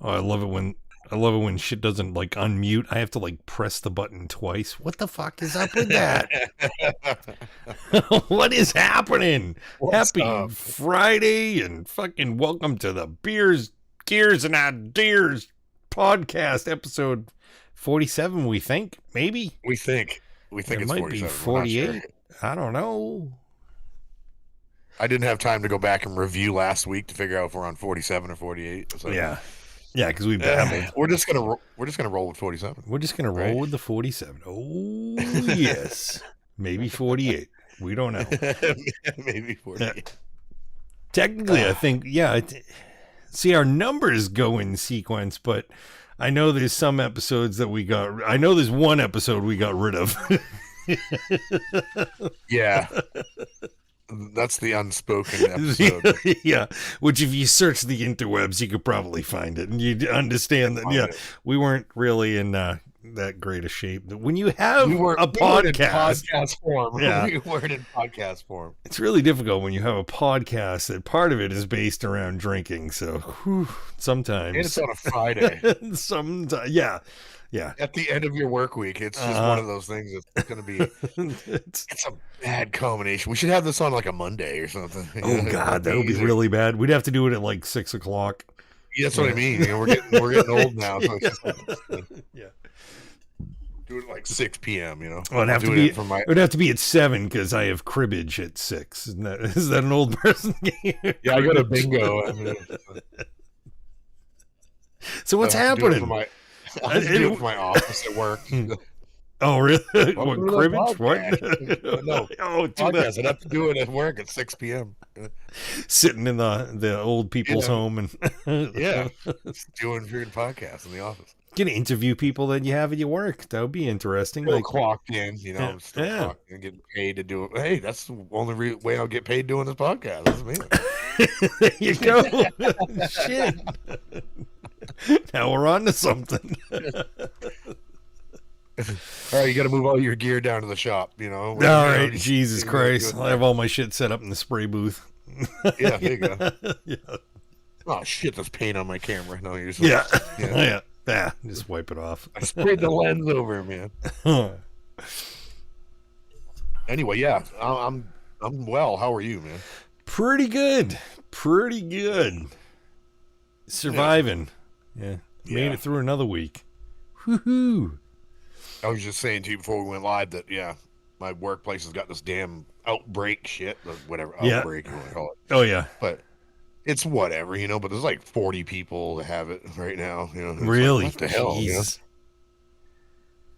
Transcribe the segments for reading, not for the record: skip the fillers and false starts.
Oh, I love it when shit doesn't like unmute. I have to like press the button twice. What the fuck is up with that? What is happening? What's Happy up? Friday and fucking welcome to the Beers, Gears, and Ideers Podcast, episode 47, we think. Maybe. We think It it's might be 47. We're not 48. sure. I don't know. I didn't have time to go back and review last week to figure out if we're on 47 or 48. So Yeah, because we babbled. we're just gonna roll with 47. We're just going to roll Right. with the 47. Oh, yes. Maybe 48. We don't know. Maybe 48. Technically, I think, see, our numbers go in sequence, but I know there's some episodes that I know there's one episode we got rid of. Yeah. That's the unspoken episode. Yeah, which if you search the interwebs, you could probably find it, and you'd understand that, we weren't really in that great a shape. When you have We weren't a in podcast, podcast form. Yeah. We weren't in podcast form. it's really difficult when you have a podcast that part of it is based around drinking. So sometimes, And it's on a Friday. sometimes, yeah. At the end of your work week, it's just one of those things that's going to be... It's, It's a bad combination. We should have this on like a Monday or something. oh God, that would be really bad. We'd have to do it at like 6 o'clock. Yeah, that's what I mean. You know, we're getting old now. So it's just like, Yeah. do it at like 6 p.m. You know, Well, it'd have to Doing be. it for my. It would have to be at 7 because I have cribbage at 6. Is that an old person game? Yeah, I got a bingo. So what's I have to do it for happening? I have to do it for my office at work. Oh really? What Welcome to the cribbage? What? podcast. No, Oh, too podcast. bad. I'd have to do it at work at 6 p.m. Sitting in the old people's Yeah. home and Yeah, just doing your podcast in the office. gonna interview people that you have at your work. That would be interesting. Still Like, clocked in, you know. Yeah. I'm still Yeah. clocked in, getting paid to do it. Hey, that's the only way I'll get paid doing this podcast. That's me. there you go. Shit. Now we're on to something. All right, you got to move all your gear down to the shop, you know. All right, Jesus Christ. I have all my shit set up in the spray booth. Yeah, there you go. Yeah. Oh shit, there's paint on my camera. No, you're Yeah. Yeah. Yeah. Just wipe it off. I sprayed the lens over, man. Anyway, yeah, I'm well. How are you, man? Pretty good. Pretty good. Surviving. Yeah. Made Yeah. it through another week. Woohoo. I was just saying to you before we went live that my workplace has got this damn outbreak shit, whatever Yeah. outbreak you want to call it. Oh, yeah. But it's whatever, you know. But there's like 40 people that have it right now, you know. It's like, Really? what the hell? You know? Jesus.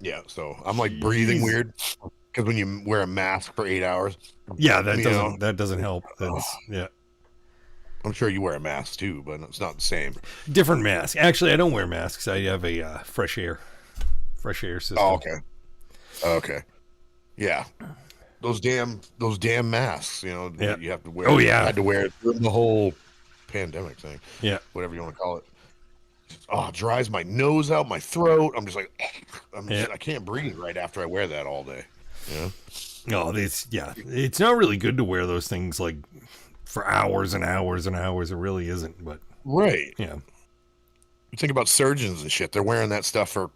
Yeah, so I'm like breathing Jeez. weird because when you wear a mask for 8 hours, Yeah, that You doesn't know. that doesn't help. That's yeah. I'm sure you wear a mask too, but it's not the same. Different mask. Actually, I don't wear masks. I have a fresh air system. Oh, okay, yeah. Those damn masks, you know, Yeah. you have to wear. Oh, yeah. I had to wear it through the whole pandemic thing. Yeah. Whatever you want to call it. Oh, it dries my nose out, my throat. I'm just like, Yeah. I can't breathe right after I wear that all day. You know? Oh, it's not really good to wear those things like for hours and hours and hours. It really isn't. But Right. yeah, You think about surgeons and shit. They're wearing that stuff for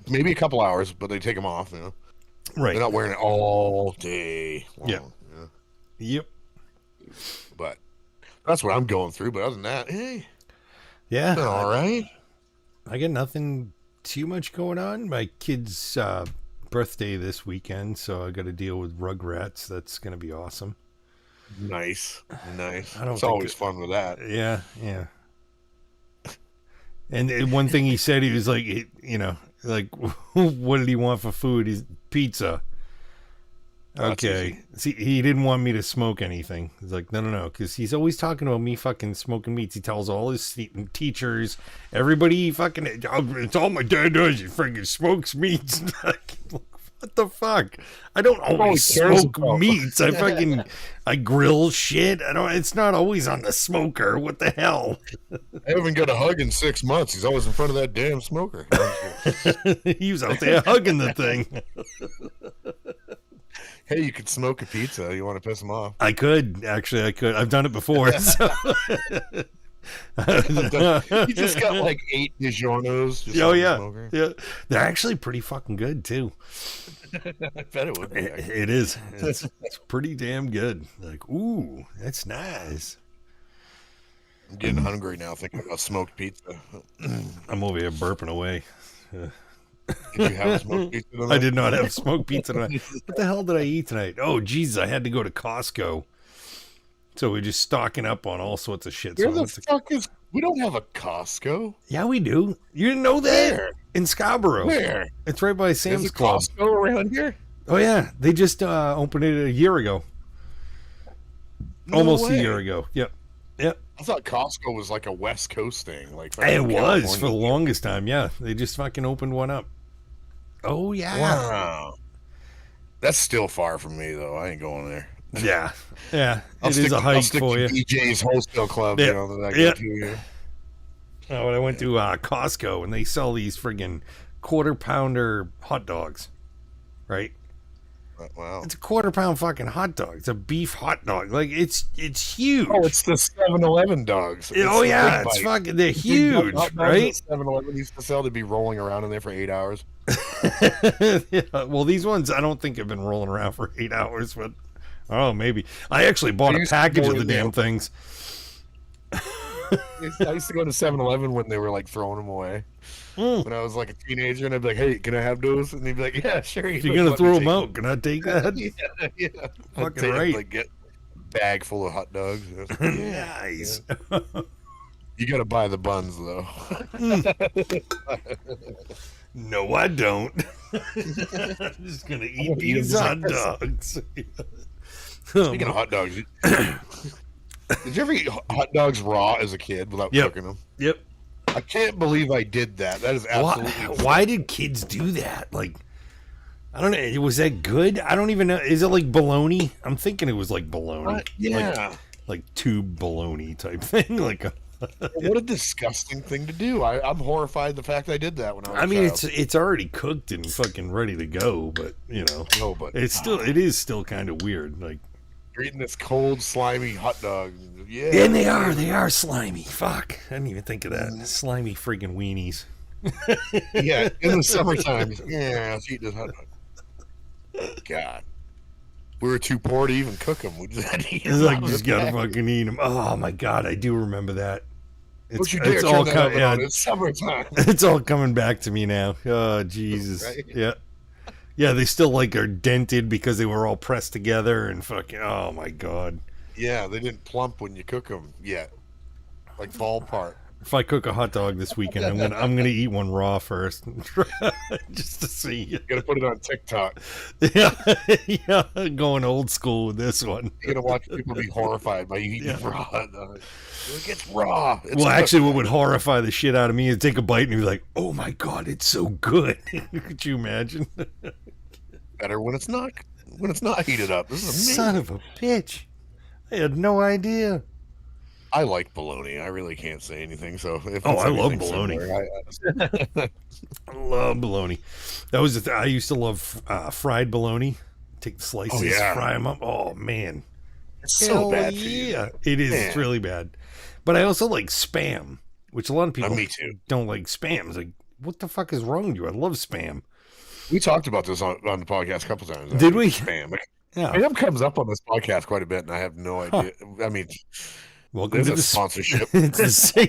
maybe a couple hours, but they take them off. You know, right. they're not wearing it all day long. Yeah. You know? Yep. But that's what I'm going through. But other than that, hey, Yeah. been all right. I got nothing too much going on. My kid's birthday this weekend, so I got to deal with Rugrats. That's going to be awesome. Nice. I don't It's think always fun with that. Yeah. And one thing he said, he was like, like, what did he want for food? He's pizza. Oh, that's Okay. See, he didn't want me to smoke anything. He's like, no, because he's always talking about me fucking smoking meats. He tells all his teachers, everybody fucking, it's all my dad does. He freaking smokes meats. What the fuck? I don't always cares smoke about- meats. I grill shit. It's not always on the smoker. What the hell? I haven't got a hug in 6 months. He's always in front of that damn smoker. He was out there hugging the thing. Hey, you could smoke a pizza. You want to piss him off? I could. I've done it before. So. You just got like 8 DiGiorno's. Just Oh on the yeah, smoker. yeah. They're actually pretty fucking good too. I bet it would be. It is. It's pretty damn good. Like, ooh, that's nice. I'm getting hungry now thinking about smoked pizza. I'm over here burping away. Did you have smoked pizza tonight? I did not have smoked pizza tonight. What the hell did I eat tonight? Oh, Jesus, I had to go to Costco. So we're just stocking up on all sorts of shit. Where So the fuck is... We don't have a Costco. yeah, we do. You didn't know that? Where? In Scarborough. Where? It's right by There's Sam's a Club. Costco around here? Oh, yeah. They just opened it a year ago. No Almost way. a year ago. Yep. Yep. I thought Costco was like a West Coast thing. Like It fucking was for the California. longest time. Yeah. They just fucking opened one up. Oh, yeah. Wow. That's still far from me, though. I ain't going there. Yeah. Yeah. I'll It is a I'll hike stick for to you. DJ's Wholesale Club, Yeah. you know, that I Yeah. go to here. Oh, when I went to Costco and they sell these friggin' quarter-pounder hot dogs, right? Wow. It's a quarter-pound fucking hot dog. It's a beef hot dog. Like it's huge. Oh, it's the 7-Eleven dogs. Oh the yeah, big it's bite. fucking. They're Big huge, hot dogs right? that 7-Eleven used to sell to be rolling around in there for 8 hours. Yeah. Well, these ones I don't think have been rolling around for 8 hours, but oh, maybe. I actually bought I a used to package go of the in there. damn things. I used to go to 7-Eleven when they were like throwing them away. When I was like a teenager, and I'd be like, "Hey, can I have those?" And they'd be like, "Yeah, sure." If you're gonna throw them out, can I take that? Yeah. Fucking I'd right. Like get a bag full of hot dogs. Nice. You got to buy the buns though. No, I don't. I'm just gonna eat gonna eat 'em these just hot like this. dogs. Speaking of hot dogs, did you ever eat hot dogs raw as a kid without Yep. cooking them? Yep. I can't believe I did that. That is absolutely. Why did kids do that? Like, I don't know. Was that good? I don't even know. Is it like bologna? I'm thinking it was like bologna. Yeah. Like tube bologna type thing. Like, What a disgusting thing to do. I'm horrified the fact I did that when I was I a mean, child. it's already cooked and fucking ready to go, but you know, No, but it is still kind of weird. Like, you're eating this cold, slimy hot dog. Yeah. and they are slimy. Fuck, I didn't even think of that. Slimy freaking weenies. Yeah, in the summertime. Yeah, I was eating this hot dog. God. We were too poor to even cook them. We just had to eat It's them like out you of just the gotta bag. fucking eat them. Oh my god, I do remember that. Don't you dare turn that oven on. It's summertime. It's all coming back to me now. Oh Jesus, Right? yeah, yeah. They still like are dented because they were all pressed together and fucking. Oh my god. Yeah, they didn't plump when you cook them yet. Like fall apart. If I cook a hot dog this weekend, I'm gonna eat one raw first, just to see. You gotta put it on TikTok. Yeah, yeah. Going old school with this one. You're gonna watch people be horrified by you eating raw hot dogs. It gets raw. It's Well, a- actually, what would horrify the shit out of me is take a bite and be like, "Oh my god, it's so good." Could you imagine? better when it's not heated up. This is amazing. Son of a bitch! I had no idea. I like bologna. I really can't say anything. So if Oh, it's I love anything bologna. similar, I love bologna. That was I used to love fried bologna. Take the slices, Oh, yeah. fry them up. Oh man, it's so Hell bad for you. yeah, it is. It's Man. really bad. But I also like Spam, which a lot of people Me too. don't like. Spam. It's like, what the fuck is wrong with you? I love Spam. We talked about this on the podcast a couple times. Did we? Spam. Yeah. Spam comes up on this podcast quite a bit, and I have no idea. I mean, Welcome there's to a the sponsorship. It's the same.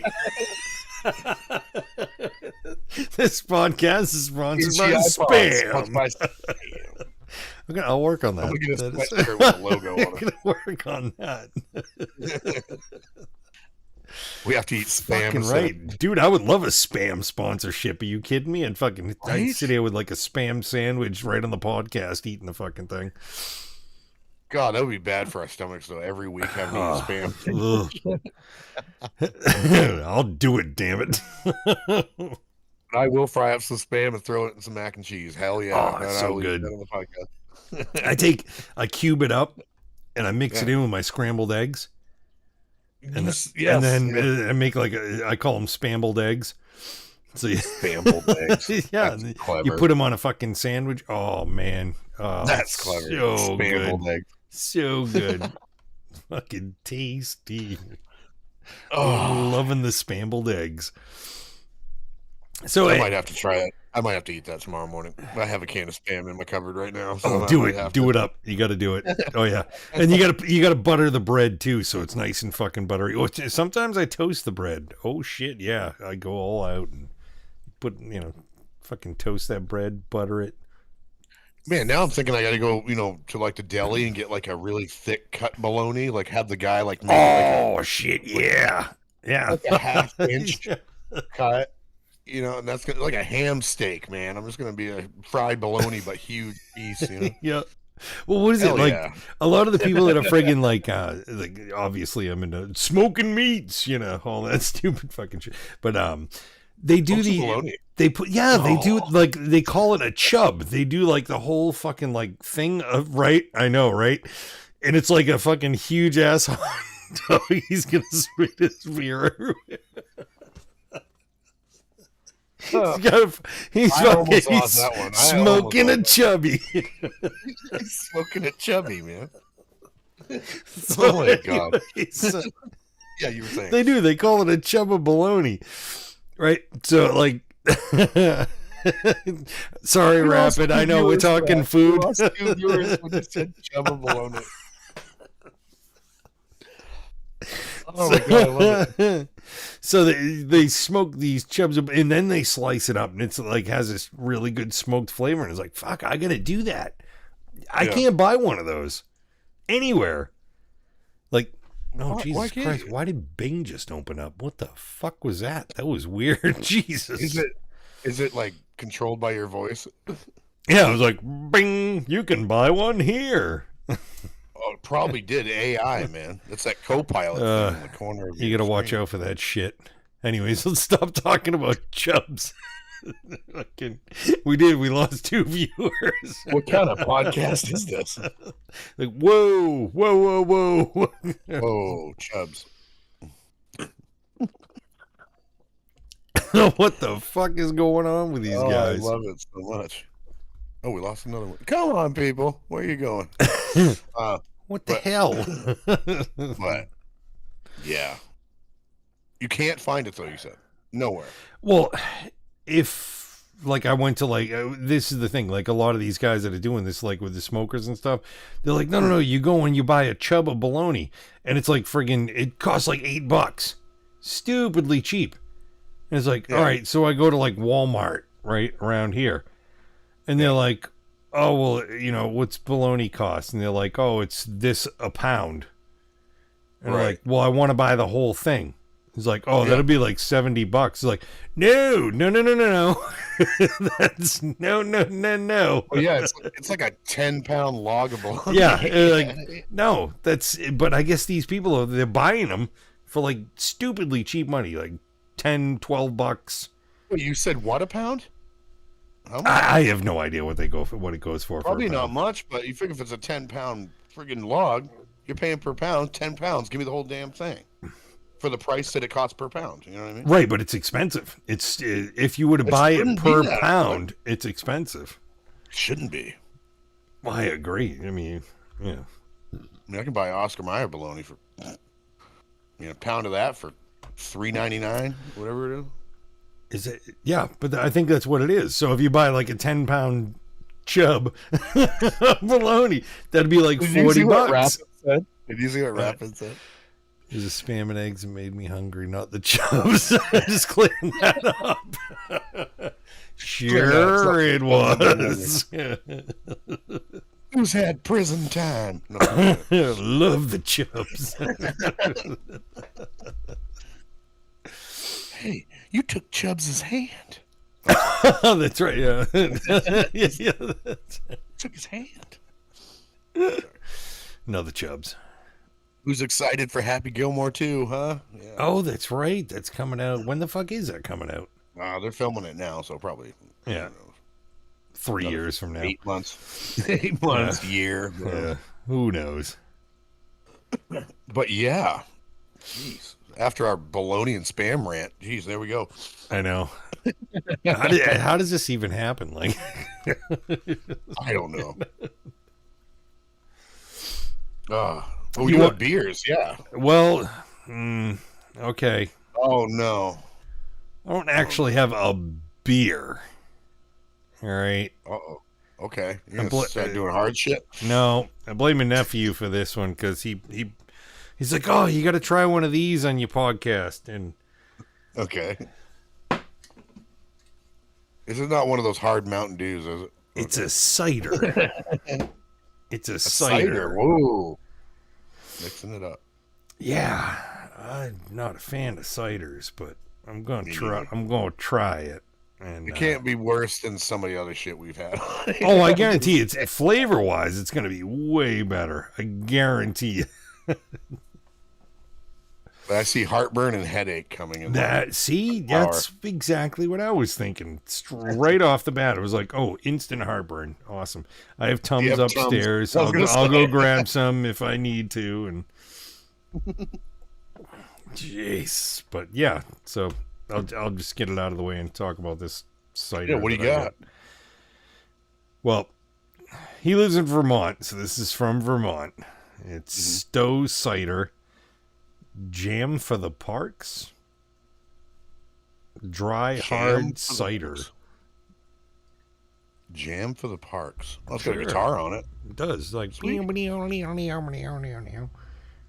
This podcast is sponsored by TGI Spam. sponsored by Spam. I'll work on that. I'm gonna get a That is- sweatshirt with a logo on I'm gonna work on that. it. We have to eat Spam. Fucking instead of- right, dude. I would love a Spam sponsorship. Are you kidding me? And fucking, I'd Right? sit here with like a Spam sandwich right on the podcast, eating the fucking thing. God, that would be bad for our stomachs though. Every week having to eat Spam. Ugh. I'll do it. Damn it. I will fry up some Spam and throw it in some mac and cheese. Hell yeah! Oh, And it's I so will eat good. that on the podcast. I cube it up, and I mix it Yeah. in with my scrambled eggs. And, Yes, and then yeah. I make I call them spambled eggs. So you, Scrambled eggs. yeah, That's and clever. you put them on a fucking sandwich. Oh man, oh, That's clever. So Scrambled good, eggs. so good, fucking tasty. Loving the scrambled eggs. So I might have to try it. I might have to eat that tomorrow morning. I have a can of Spam in my cupboard right now. So do it. Do it up. You got to do it. Oh yeah, and you got to butter the bread too, so it's nice and fucking buttery. Sometimes I toast the bread. Oh shit, yeah, I go all out and put fucking toast that bread, butter it. Man, now I'm thinking I got to go, to like the deli and get like a really thick cut bologna. Like have the guy like make shit, yeah, like a half-inch cut. And that's gonna like a ham steak, man. I'm just gonna be a fried bologna, but huge piece. Yeah. Well, what is it like? Yeah. A lot of the people that are friggin' like obviously I'm into smoking meats, all that stupid fucking shit. But they do bologna. They put they do like they call it a chub. They do like the whole fucking like thing of right. I know, right? And it's like a fucking huge asshole. He's gonna spit his beer everywhere. He's smoking a chubby. He's smoking a chubby, man. Oh my god. Yeah, you were saying. They do. They call it a chub of bologna. Right? So, like... Sorry, Rapid. I know we're talking food. We lost 2 viewers when you said chub of bologna. Oh my god, I love it. So they smoke these chubs and then they slice it up and it's like has this really good smoked flavor and it's like, fuck, I gotta do that. I can't buy one of those anywhere. Like, Jesus Christ, why did Bing just open up? What the fuck was that? That was weird. Jesus. Is it like controlled by your voice? Yeah, I was like, Bing, you can buy one here. Oh, it probably did AI, man. That's that co-pilot thing in the corner of you gotta watch out for that shit. Anyways, let's stop talking about chubs. We lost 2 viewers. What kind of podcast is this? Like, whoa. Oh, chubs. What the fuck is going on with these guys? I love it so much. Oh, we lost another one. Come on, people. Where are you going? What the hell? But yeah, you can't find it though. You said nowhere. Well, if like I went to like this is the thing. Like a lot of these guys that are doing this, like with the smokers and stuff, they're like, no. You go and you buy a chub of bologna, and it's like friggin' it costs like $8, stupidly cheap. And it's like, all right, so I go to like Walmart right around here, and they're like, oh, well, what's bologna cost? And they're like, oh, it's this a pound. And I'm like, well, I want to buy the whole thing. He's like, oh, that'll be like $70. He's like, no. That's no. Well, yeah, it's like a 10-pound log of bologna. Yeah, like, no, but I guess these people, they're buying them for like stupidly cheap money, like $10-12. Well, you said what, a pound? I have no idea what it goes for. Probably not much, but you figure if it's a 10-pound friggin' log, you're paying per pound, 10 pounds. Give me the whole damn thing for the price that it costs per pound. You know what I mean? Right, but it's expensive. It's if you were to buy it per pound, it's expensive. It shouldn't be. Well, I agree. I mean, yeah. I can buy Oscar Mayer bologna for a pound of that for $3.99, whatever it is. Is it? Yeah, but I think that's what it is. So if you buy like a 10-pound chub bologna, that'd be like $40. Did you see what Rapid said? There's a Spam and eggs that made me hungry, not the chubs. Just clearing that up. Sure, it was. Who's had prison time? No, love the chubs. Hey, you took Chubbs' hand. Oh, that's right. Yeah. yeah. Took his hand. No, the Chubbs. Who's excited for Happy Gilmore 2, huh? Yeah. Oh, that's right. That's coming out. When the fuck is that coming out? They're filming it now, so probably. 3 years from now. 8 months. 8 months, year. Yeah. Who knows? But yeah. Jeez. After our bologna and Spam rant, geez, there we go. I know. How does this even happen? Like, I don't know. Oh, you want beers? Yeah. Well, Okay. Oh no. I don't actually have a beer. All right. Uh-oh. Okay. You're I'm gonna start doing hard shit? No, I blame my nephew for this one because he's like, oh, you got to try one of these on your podcast, and Okay. This is not one of those hard Mountain Dews, is it? it's a cider. It's a cider. Whoa. Mixing it up. Yeah, I'm not a fan of ciders, but I'm gonna Me try. neither. I'm gonna try it. And It can't be worse than some of the other shit we've had. oh, I guarantee it's flavor wise, it's gonna be way better. I guarantee you. But I see heartburn and headache coming in. That's exactly what I was thinking. Straight off the bat, it was like, oh, instant heartburn. Awesome. I have Tums have Tums. upstairs. I was I'll gonna go grab some if I need to. And jeez, but yeah. So I'll just get it out of the way and talk about this cider. Yeah, what do you that I got? Well, he lives in Vermont, so this is from Vermont. It's Stowe Cider. Jam for the Parks. Dry hard cider. Jam for the Parks. Oh, it's Sure. got a guitar on it. It does. Like,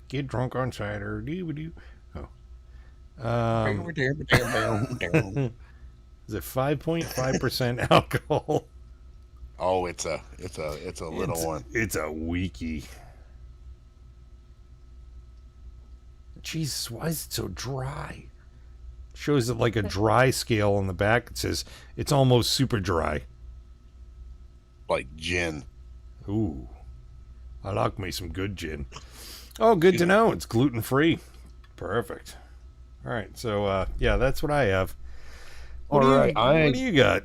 get drunk on cider. Oh. Is it 5.5% alcohol? Oh, it's a little one. It's a weekie. Jesus, why is it so dry? Shows it like a dry scale on the back. It says it's almost super dry. Like gin. Ooh, I like me some good gin. Oh, good to know. It's gluten free. Perfect. All right, so yeah, that's what I have. What do you got?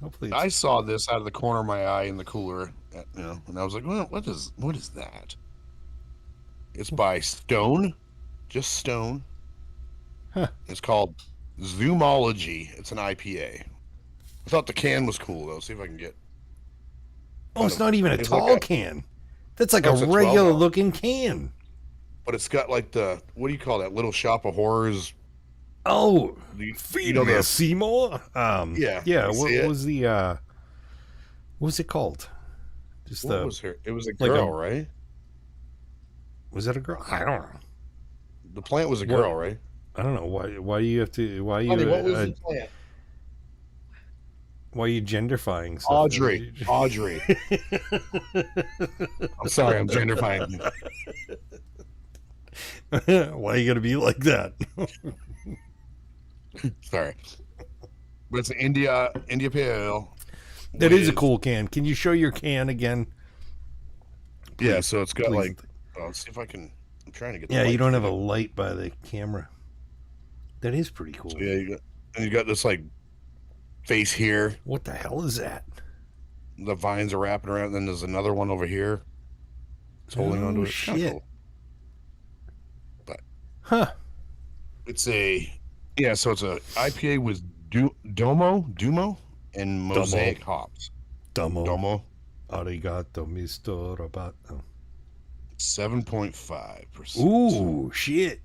Hopefully, I saw this out of the corner of my eye in the cooler, and I was like, well, what is that? It's by Stone, just Stone. Huh. It's called Zoomology. It's an IPA. I thought the can was cool though. See if I can get. oh, it's not even a it's tall like a- can. That's like Oh, a it's a 12 regular ounce. looking can. But it's got like the, what do you call that? Little Shop of Horrors. Oh, You know the, Seymour. Yeah, yeah. you What see it? was the what was it called? Just what the was her? It was a like girl, a- right? was that a girl? I don't know. The plant was a What- girl, right? I don't know why you have to why you Honey, what was the plant? why are you genderfying stuff? Audrey. I'm sorry, I'm genderfying. Why are you gonna be like that? Sorry. But it's an India Pale Ale. That is a with- cool can. Can you show your can again? Yeah, so it's got Please. like, let's see if I can, I'm trying to get the Yeah, you light don't to have a it. light by the camera. That is pretty cool. So yeah, you got this like face here. What the hell is that? The vines are wrapping around, and then there's another one over here. It's holding onto it. It's kinda Shit. cool. Huh. It's a, yeah, so it's a IPA with Dumo, and Mosaic hops. Domo, Arigato, Mr. Roboto. 7.5%. Ooh, shit.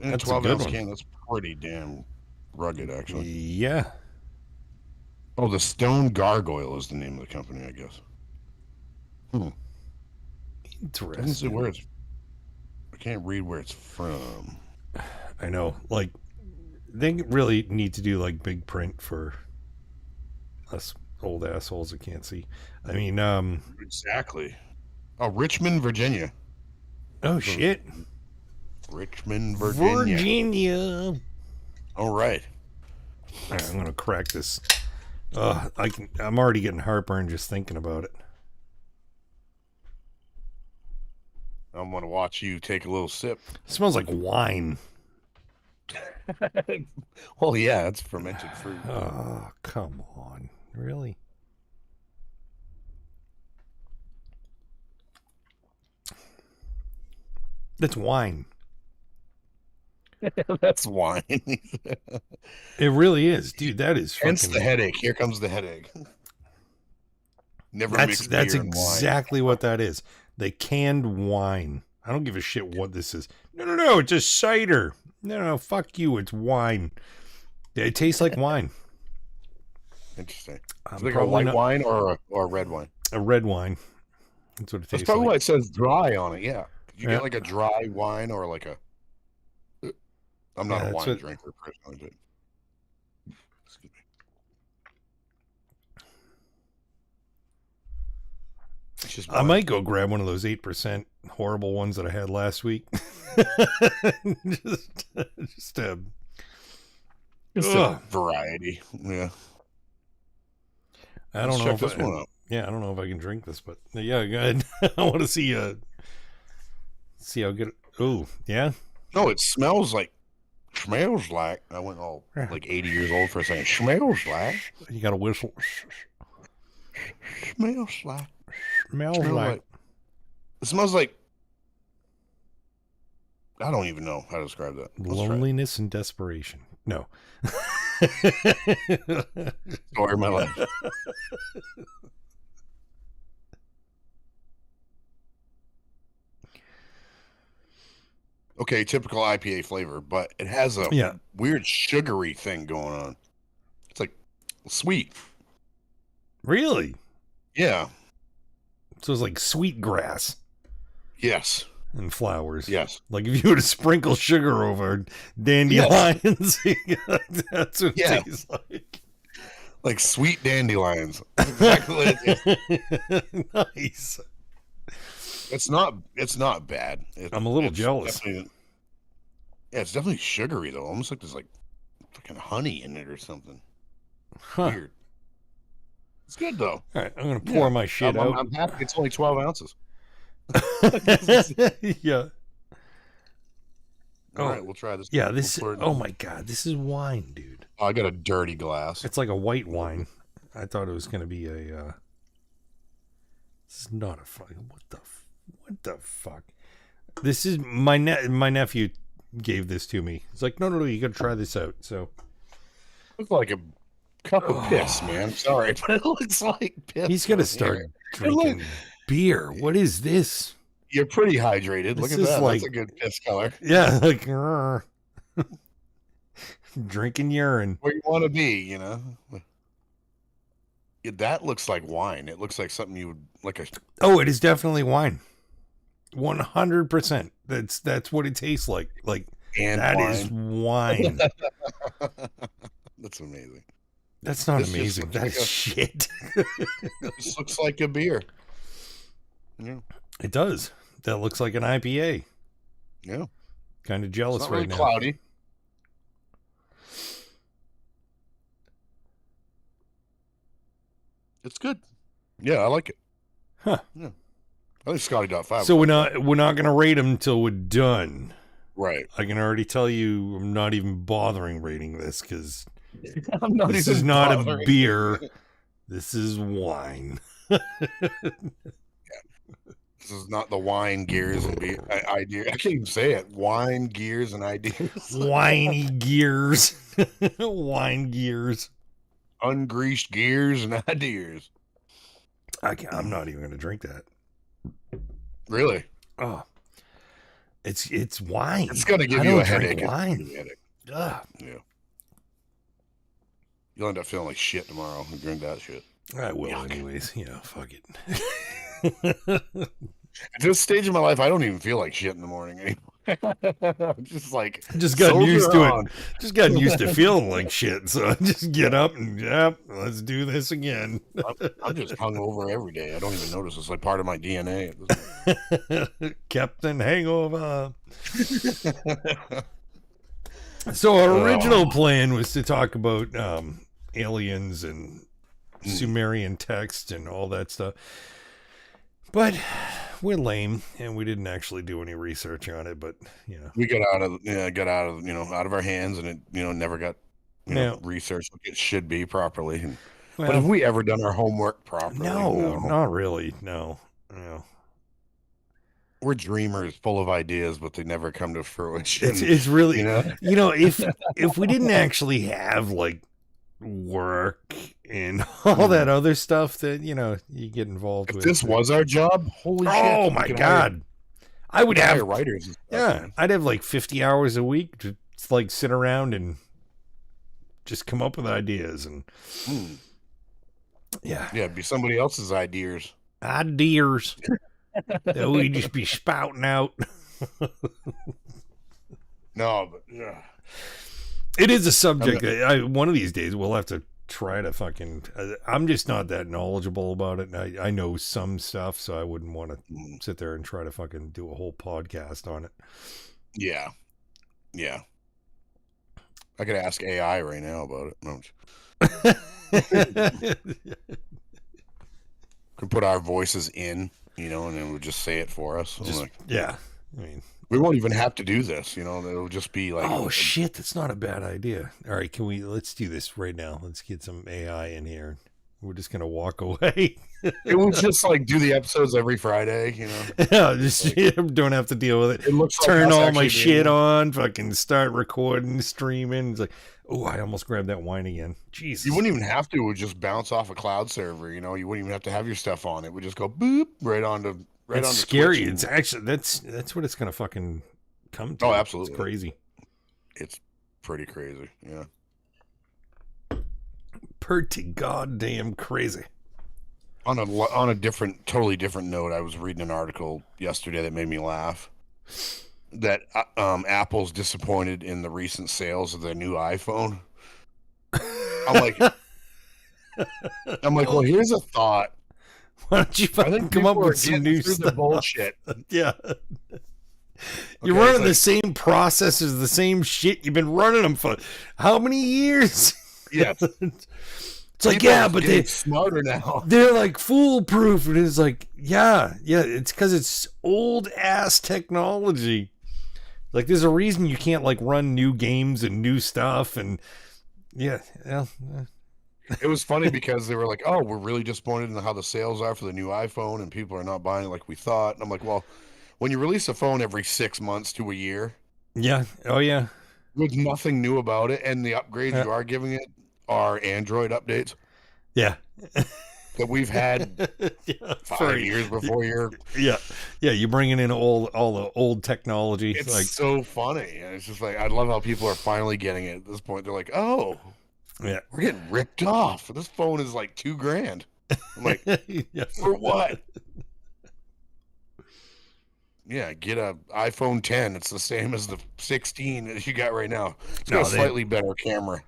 In a that's a 12 good ounce one. can, that's pretty damn rugged, actually. Yeah. Oh, the Stone Gargoyle is the name of the company, I guess. Doesn't say Interesting. where it's. I can't read where it's from. I know. Like, they really need to do like big print for us old assholes that can't see. I mean, Exactly. Oh, Richmond, Virginia. oh shit. Richmond, Virginia. Virginia. All right. All right, I'm gonna crack this. I'm already getting heartburn just thinking about it. I'm going to watch you take a little sip. It smells like wine. Well, yeah, it's fermented fruit. Oh, come on. Really? That's wine. That's wine. It really is. Dude, that is Hence fucking... the headache. Here comes the headache. Never That's mix beer and wine. exactly what that is. They canned wine. I don't give a shit what this is. No, it's a cider. No, fuck you, it's wine. It tastes like wine. Interesting. Is it like a white wine or a red wine? A red wine. That's what it tastes like. That's probably why it says dry on it, yeah. You get like a dry wine or like a... I'm not a wine drinker personally. Excuse me. It's just I might go grab one of those 8% horrible ones that I had last week. just a variety. Yeah. I don't know if I don't know if I can drink this, but yeah, go ahead. I want to see how good. Oh, yeah. No, it smells like. I went all like 80 years old for a second. Smells like. You got to whistle. Smells like. Smells like. It smells like. I don't even know how to describe that. Loneliness and desperation. No. Story of my life. Okay, typical IPA flavor, but it has a weird sugary thing going on. It's like sweet. Really? Yeah. So it's like sweet grass. Yes. And flowers. Yes. Like if you were to sprinkle sugar over dandelions, that's what it tastes like. Like sweet dandelions. That's exactly what it is. Nice. It's not bad. I'm a little jealous. It's definitely sugary though. Almost like there's like fucking honey in it or something. Huh. Weird. It's good though. All right, I'm gonna pour my shit out. I'm happy it's only 12 ounces. Yeah. All right, we'll try this. Yeah, oh my god, this is wine, dude. Oh, I got a dirty glass. It's like a white wine. I thought it was gonna be a. This is not a fucking. What the fuck? This is my nephew gave this to me. He's like, no, you gotta try this out. So. Looks like a cup of piss, man. Sorry, but it looks like piss. He's gonna start drinking beer. What is this? You're pretty hydrated. Look at that. That's a good piss color. Yeah, like drinking urine. Where you want to be, you know. That looks like wine. It looks like something you would like a. Oh, it is definitely wine. 100%. That's what it tastes like. Like that is wine. That's amazing. That's not amazing. That's shit. This looks like a beer. Yeah. It does. That looks like an IPA. Yeah. Kind of jealous it's not right really now. Cloudy. It's good. Yeah, I like it. Huh. Yeah. I think Scotty.5. So we're not gonna rate them until we're done. Right. I can already tell you I'm not even bothering rating this because this is not a beer. This is wine. Yeah. This is not the wine, gears, and ideas. I can't even say it. Wine, gears, and ideas. Whiny gears. Wine gears. Ungreased gears and ideas. I'm not even going to drink that. Really? Oh. It's wine. It's going to give you a headache. Wine. Yeah. You'll end up feeling like shit tomorrow and drink that shit. I will anyways. You know, fuck it. At this stage of my life, I don't even feel like shit in the morning anymore. I'm just like, just gotten used to it. Just gotten used to feeling like shit. So I just get up and let's do this again. I'm just hungover every day. I don't even notice. It's like part of my DNA. Captain Hangover. So our original plan was to talk about aliens and Sumerian text and all that stuff. But we're lame, and we didn't actually do any research on it. But we got out of our hands, and it never got researched like it should be properly. But have we ever done our homework properly? No, not really. No. We're dreamers, full of ideas, but they never come to fruition. It's really if we didn't actually have like work and all that other stuff that you get involved with. This was our job. Holy shit! Oh my god! I would have writers. And stuff, yeah, man. I'd have like 50 hours a week to like sit around and just come up with ideas and yeah, it'd be somebody else's ideas. Ideers that we just be spouting out. No, but yeah, it is a subject that one of these days we'll have to try to fucking. I'm just not that knowledgeable about it. And I know some stuff, so I wouldn't want to sit there and try to fucking do a whole podcast on it. Yeah. I could ask AI right now about it. No, could put our voices in, and it would just say it for us. So yeah, I mean, we won't even have to do this. It'll just be like, oh shit, that's not a bad idea. All right, let's do this right now. Let's get some AI in here. We're just gonna walk away. It would just like do the episodes every Friday, Yeah, just don't have to deal with it. It looks turn like all my shit on, fucking start recording, streaming. It's like, oh, I almost grabbed that wine again. Jesus. You wouldn't even have to. It would just bounce off a cloud server. You wouldn't even have to have your stuff on. It would just go boop right onto. It's scary. It's actually that's what it's gonna fucking come to. Oh, absolutely. It's crazy. It's pretty crazy. Yeah. Pretty goddamn crazy. On a totally different note, I was reading an article yesterday that made me laugh. That Apple's disappointed in the recent sales of their new iPhone. I'm like, well, here's a thought. Why don't you fucking come up with some new stuff? Bullshit. Yeah. You're running the same processes, the same shit. You've been running them for how many years? Yes. It's like, yeah, but they're smarter now. They're like foolproof. And it's like, yeah, it's because it's old ass technology. Like, there's a reason you can't like run new games and new stuff. And yeah. It was funny because they were like, oh, we're really disappointed in how the sales are for the new iPhone and people are not buying it like we thought. And I'm like, well, when you release a phone every 6 months to a year. Yeah. Oh, yeah. With nothing new about it. And the upgrades you are giving it are Android updates. Yeah. That we've had 5 years before you're. Yeah. Yeah. You're bringing in all the old technology. It's like so funny. And it's just like, I love how people are finally getting it at this point. They're like, oh. Yeah, we're getting ripped off. This phone is like $2,000. I'm like, for what? Yeah, get a iPhone 10. It's the same as the 16 that you got right now. It's got a slightly better camera.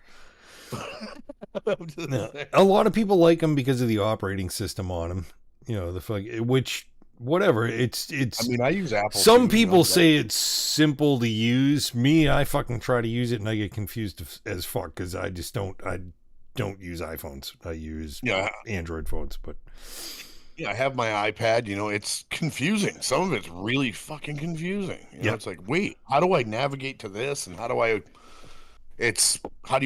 A lot of people like them because of the operating system on them. Which. Whatever, it's. I mean, I use Apple. Some people say it's simple to use. Me, I fucking try to use it and I get confused as fuck because I just don't. I don't use iPhones. I use Android phones. But yeah, I have my iPad. It's confusing. Some of it's really fucking confusing. It's like, wait, how do I navigate to this? And how do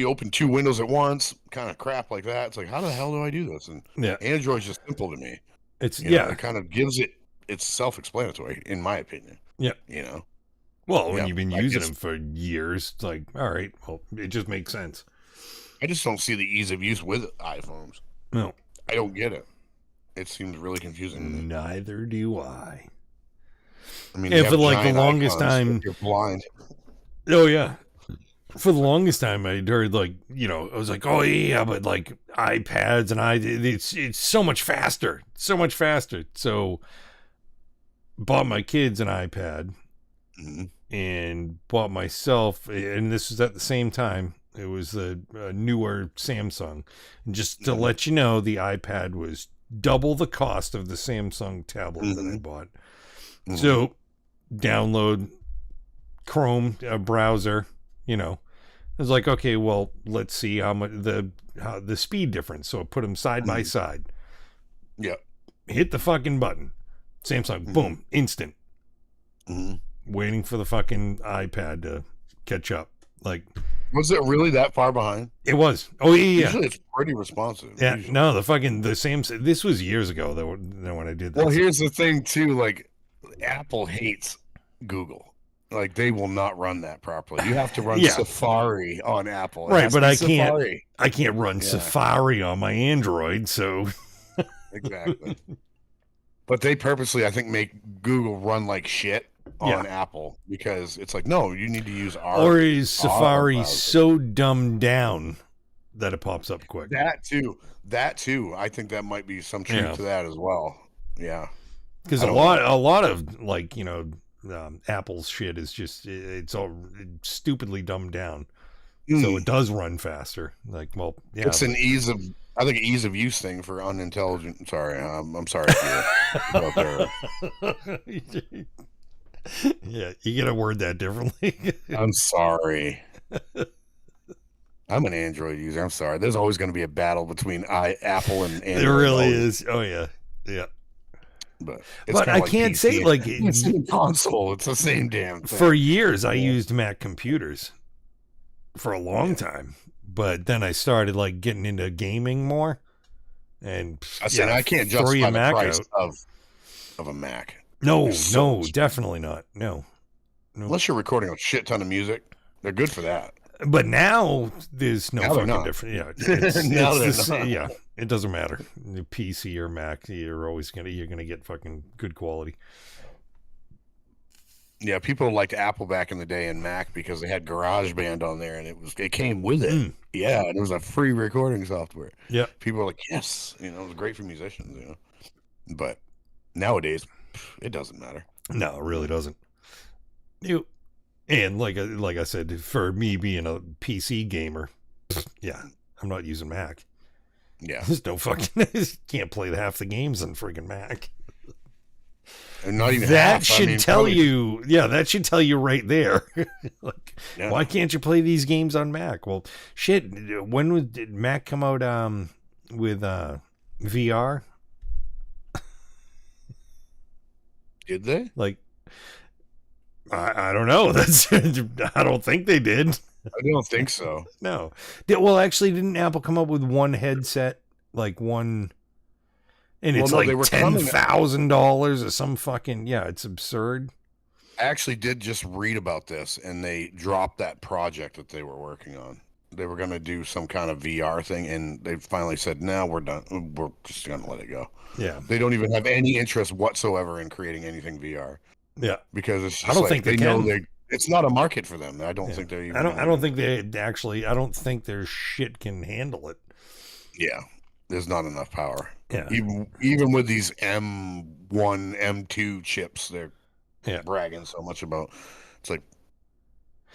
you open two windows at once? Kind of crap like that. It's like, how the hell do I do this? And Android's just simple to me. It's it kind of gives it. It's self-explanatory, in my opinion. Yeah. Well, when you've been using them for years, it's like, all right, well, it just makes sense. I just don't see the ease of use with iPhones. No. I don't get it. It seems really confusing. Neither do I. I mean, for like the longest time, you're blind. Oh yeah. For the longest time, I'd heard I was like, oh yeah, but like iPads and it's so much faster, So, bought my kids an iPad, and bought myself, and this was at the same time. It was a newer Samsung, and just to let you know, the iPad was double the cost of the Samsung tablet that I bought. So, download Chrome browser. I was like, okay, well, let's see how much the speed difference. So I put them side by side. Yeah. Hit the fucking button. Samsung, boom, instant. Waiting for the fucking iPad to catch up. Like, was it really that far behind? It was. Oh yeah. Usually it's pretty responsive. Yeah. Usually. No, the Samsung. This was years ago though when I did that. Well, here's the thing too. Like, Apple hates Google. Like, they will not run that properly. You have to run Safari on Apple. Right, but I can't run Safari on my Android, so exactly. But they purposely, I think, make Google run like shit on Apple because it's like, no, you need to use our. Or is our Safari browser. so dumbed down that it pops up quick? That too. I think that might be some truth to that as well. Yeah, because a lot of like Apple's shit is just it's all stupidly dumbed down, so it does run faster. Like, well, yeah, it's an ease of use thing for unintelligent. Sorry, I'm sorry if you're out there. Yeah, you gotta word that differently. I'm sorry. I'm an Android user. I'm sorry. There's always going to be a battle between Apple and Android. There really is. Oh yeah, yeah. But I can't say like it's a console. It's the same damn thing. For years, I used Mac computers for a long time, but then I started like getting into gaming more. And I said I can't justify the price of a Mac. No, definitely not. No. Unless you're recording a shit ton of music, they're good for that. But now there's no fucking difference. Yeah, yeah, it doesn't matter. PC or Mac, you're gonna get fucking good quality. Yeah, people liked Apple back in the day and Mac because they had GarageBand on there, and it came with it. Yeah, and it was a free recording software. Yeah, people were like, yes, it was great for musicians. But nowadays, it doesn't matter. No, it really doesn't. And like I said, for me being a PC gamer, yeah, I'm not using Mac. Yeah, there's no fucking can't play half the games on friggin' Mac. And not even that should tell you. Yeah, that should tell you right there. Like, why can't you play these games on Mac? Well, shit. When did Mac come out with VR? Did they? Like, I don't know. I don't think they did. I don't think so. No. Well, actually, didn't Apple come up with one headset, like one, and it's like $10,000 or some fucking it's absurd. I actually did just read about this, and they dropped that project that they were working on. They were going to do some kind of VR thing, and they finally said, "No, we're done. We're just going to let it go." Yeah, they don't even have any interest whatsoever in creating anything VR. Yeah, because it's just I don't think they know can. It's not a market for them. I don't think they're even. I don't think they actually. I don't think their shit can handle it. Yeah, there's not enough power. Yeah, even with these M1, M2 chips, they're bragging so much about. It's like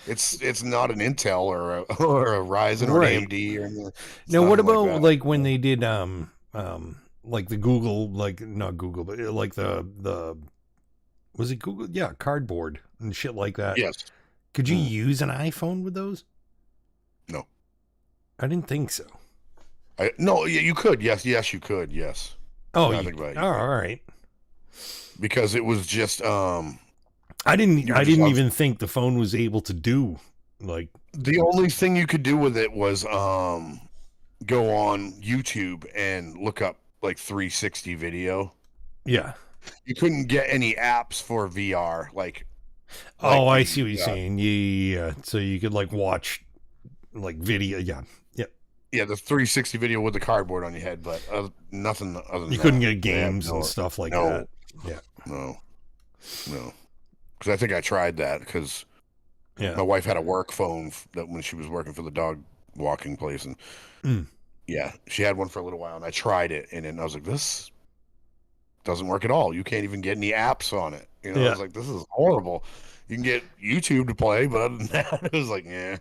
it's not an Intel or a Ryzen or an AMD or. Now, what about like when they did like the Google, like not Google, but like the was it Google? Yeah, cardboard and shit like that. Yes. Could you use an iPhone with those? No. I didn't think so. No, you could. Yes, you could. Yes. Oh, all right. Because it was just I didn't even think the phone was able to do like the only thing you could do with it was go on YouTube and look up like 360 video. Yeah. You couldn't get any apps for VR like I see what you're saying. Yeah. So you could like watch like video. Yeah. Yeah, the 360 video with the cardboard on your head, but nothing other than you couldn't get games and stuff like that. Yeah. No. Because I think I tried that because my wife had a work phone that when she was working for the dog walking place, and she had one for a little while, and I tried it, and then I was like, this doesn't work at all. You can't even get any apps on it. I was like, this is horrible. You can get YouTube to play, but other than that, it was like, yeah.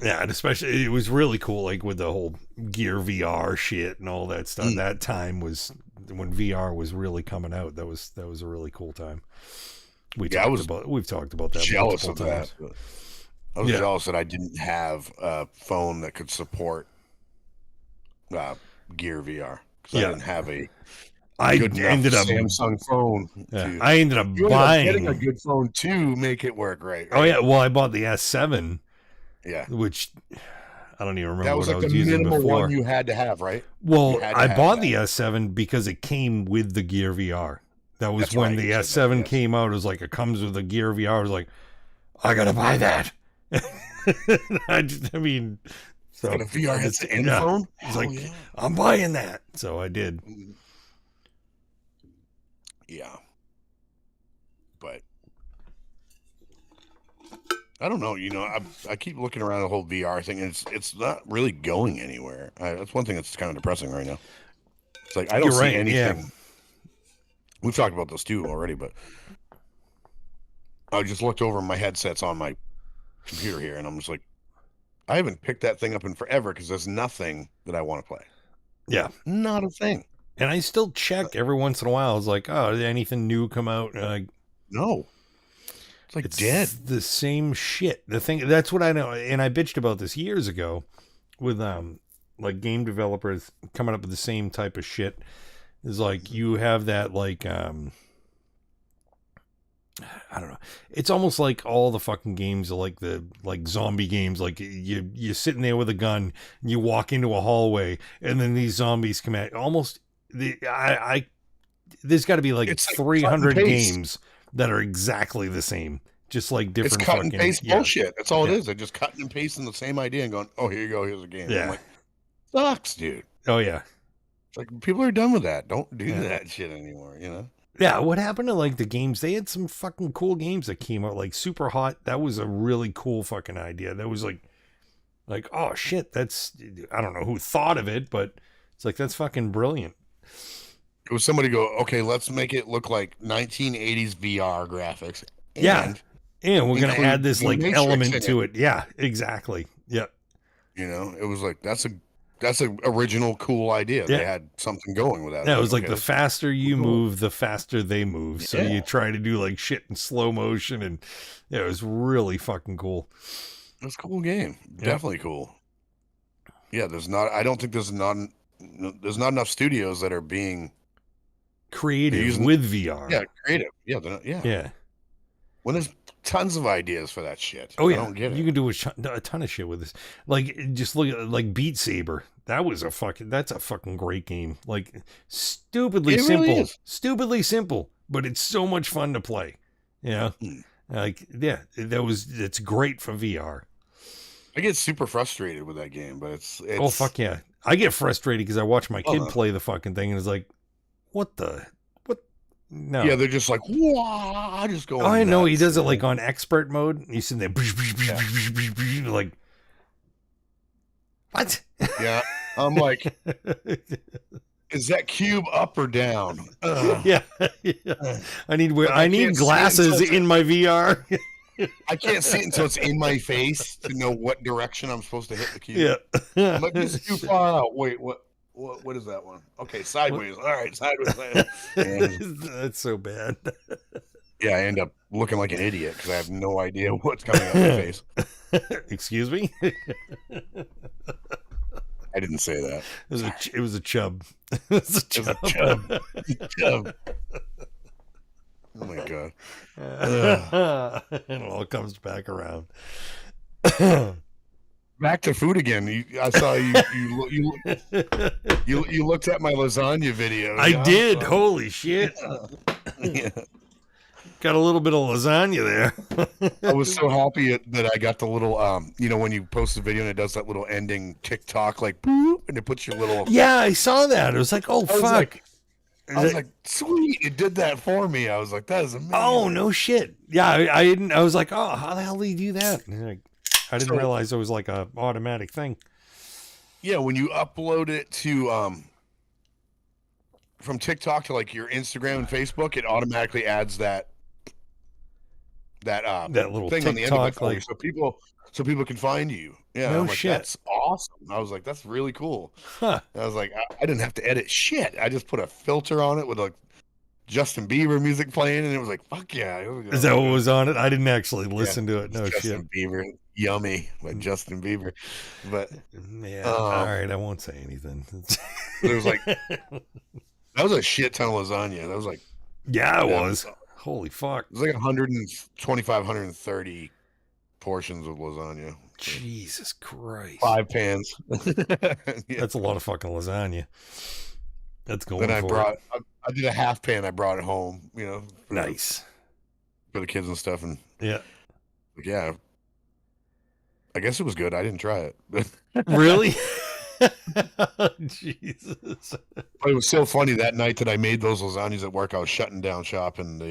Yeah, and especially it was really cool, like with the whole Gear VR shit and all that stuff. That time was when VR was really coming out. That was a really cool time. We've talked about that. Jealous of that. I was jealous that I didn't have a phone that could support Gear VR because I didn't have a. I ended up Samsung phone. I ended up buying getting a good phone to make it work right. Oh yeah, well I bought the S7. Yeah, which I don't even remember that was what like I was the using minimal before. One you had to have, right? Well, I bought the S7 because it came with the Gear VR. That was when the S7 came out. It was like it comes with the Gear VR. I was like, I gotta buy that. I mean, so the VR headset and phone. It's like I'm buying that, so I did. Yeah, but I don't know. I keep looking around the whole VR thing, and it's not really going anywhere. That's one thing that's kind of depressing right now. It's like I don't You're see right, anything. yeah. We've talked about this too already, but I just looked over my headsets on my computer here, and I'm just like, I haven't picked that thing up in forever because there's nothing that I want to play. Yeah. Not a thing. And I still check every once in a while. It's like, oh, did anything new come out? No. It's like it's dead. The same shit. The thing, that's what I know. And I bitched about this years ago with like game developers coming up with the same type of shit. Is like you have that like I don't know. It's almost like all the fucking games are like the zombie games. Like you're sitting there with a gun, and you walk into a hallway, and then these zombies come at. Almost there's got to be like 300 games that are exactly the same, just like different. It's cut and paste bullshit. That's all it Yeah. is. They're just cutting and pasting the same idea and going, "Oh, here you go. Here's a game." Yeah. I'm like, sucks, dude. Oh yeah. It's like people are done with that. Don't do that shit anymore. Yeah, what happened to like the games? They had some fucking cool games that came out, like Super Hot. That was a really cool fucking idea. That was like, oh shit, that's, I don't know who thought of it, but it's like, that's fucking brilliant. It was somebody go, okay, let's make it look like 1980s VR graphics. And we're gonna add this like element to it. Yeah, exactly. Yep. It was like that's an original cool idea. Yeah. They had something going with that. Yeah, it was like the faster you move, the faster they move. So Yeah. you try to do like shit in slow motion, and yeah, it was really fucking cool. It's a cool game. Yeah. Definitely cool. Yeah, I don't think there's not enough studios that are being Creative with VR. Yeah, creative. Yeah, Yeah. When there's tons of ideas for that shit. Oh yeah, I don't get it. You can do a ton of shit with this. Like, just look at like Beat Saber. That's a fucking great game. Like, stupidly simple, really is. Stupidly simple, but it's so much fun to play. Like, yeah, it's great for VR. I get super frustrated with that game, but it's oh fuck yeah, I get frustrated because I watch my kid play the fucking thing, and it's like, what? No. Yeah, they're just like, whoa, just going. Oh, I know. nuts. He does it like on expert mode. He's sitting there, like, what? Yeah, I'm like, is that cube up or down? Yeah. I need glasses in my VR. I can't see it until it's in my face to know what direction I'm supposed to hit the cube. Yeah. I'm like, this is too far out. Wait, what is that one? Okay, sideways. All right, sideways. That's so bad. Yeah, I end up looking like an idiot because I have no idea what's coming out of my face. Excuse me? I didn't say that. It was a chub. It was a chub. Chub. Oh my god. It all comes back around. Back to food again. I saw you looked at my lasagna video. I did. Holy shit. Yeah. Got a little bit of lasagna there. I was so happy that I got the little when you post the video and it does that little ending TikTok like boop and it puts your little. Yeah, I saw that. It was like, oh fuck. I was like, sweet, it did that for me. I was like, that is amazing. Oh no shit. Yeah, I didn't. I was like, oh, how the hell did he do that? I didn't realize it was like a automatic thing. Yeah, when you upload it to from TikTok to like your Instagram and Facebook, it automatically adds that little thing TikTok, on the end of it for you, so people can find you. Yeah, no I'm like, shit. That's awesome. I was like, that's really cool. Huh. I was like, I didn't have to edit shit. I just put a filter on it with like Justin Bieber music playing, and it was like, fuck yeah. Is that what was on it? I didn't actually listen to it. No Justin shit. Bieber, Yummy by Justin Bieber. But yeah, all right, I won't say anything. It was like that was a shit ton of lasagna. That was like yeah, it was. Holy fuck. It was like 125, 130 portions of lasagna. Jesus Christ. 5 pans. Yeah. That's a lot of fucking lasagna. That's going. Then I did a half pan. I brought it home. Nice for the kids and stuff. And yeah, I guess it was good. I didn't try it. Really? Jesus. But it was so funny that night that I made those lasagnas at work. I was shutting down shop, and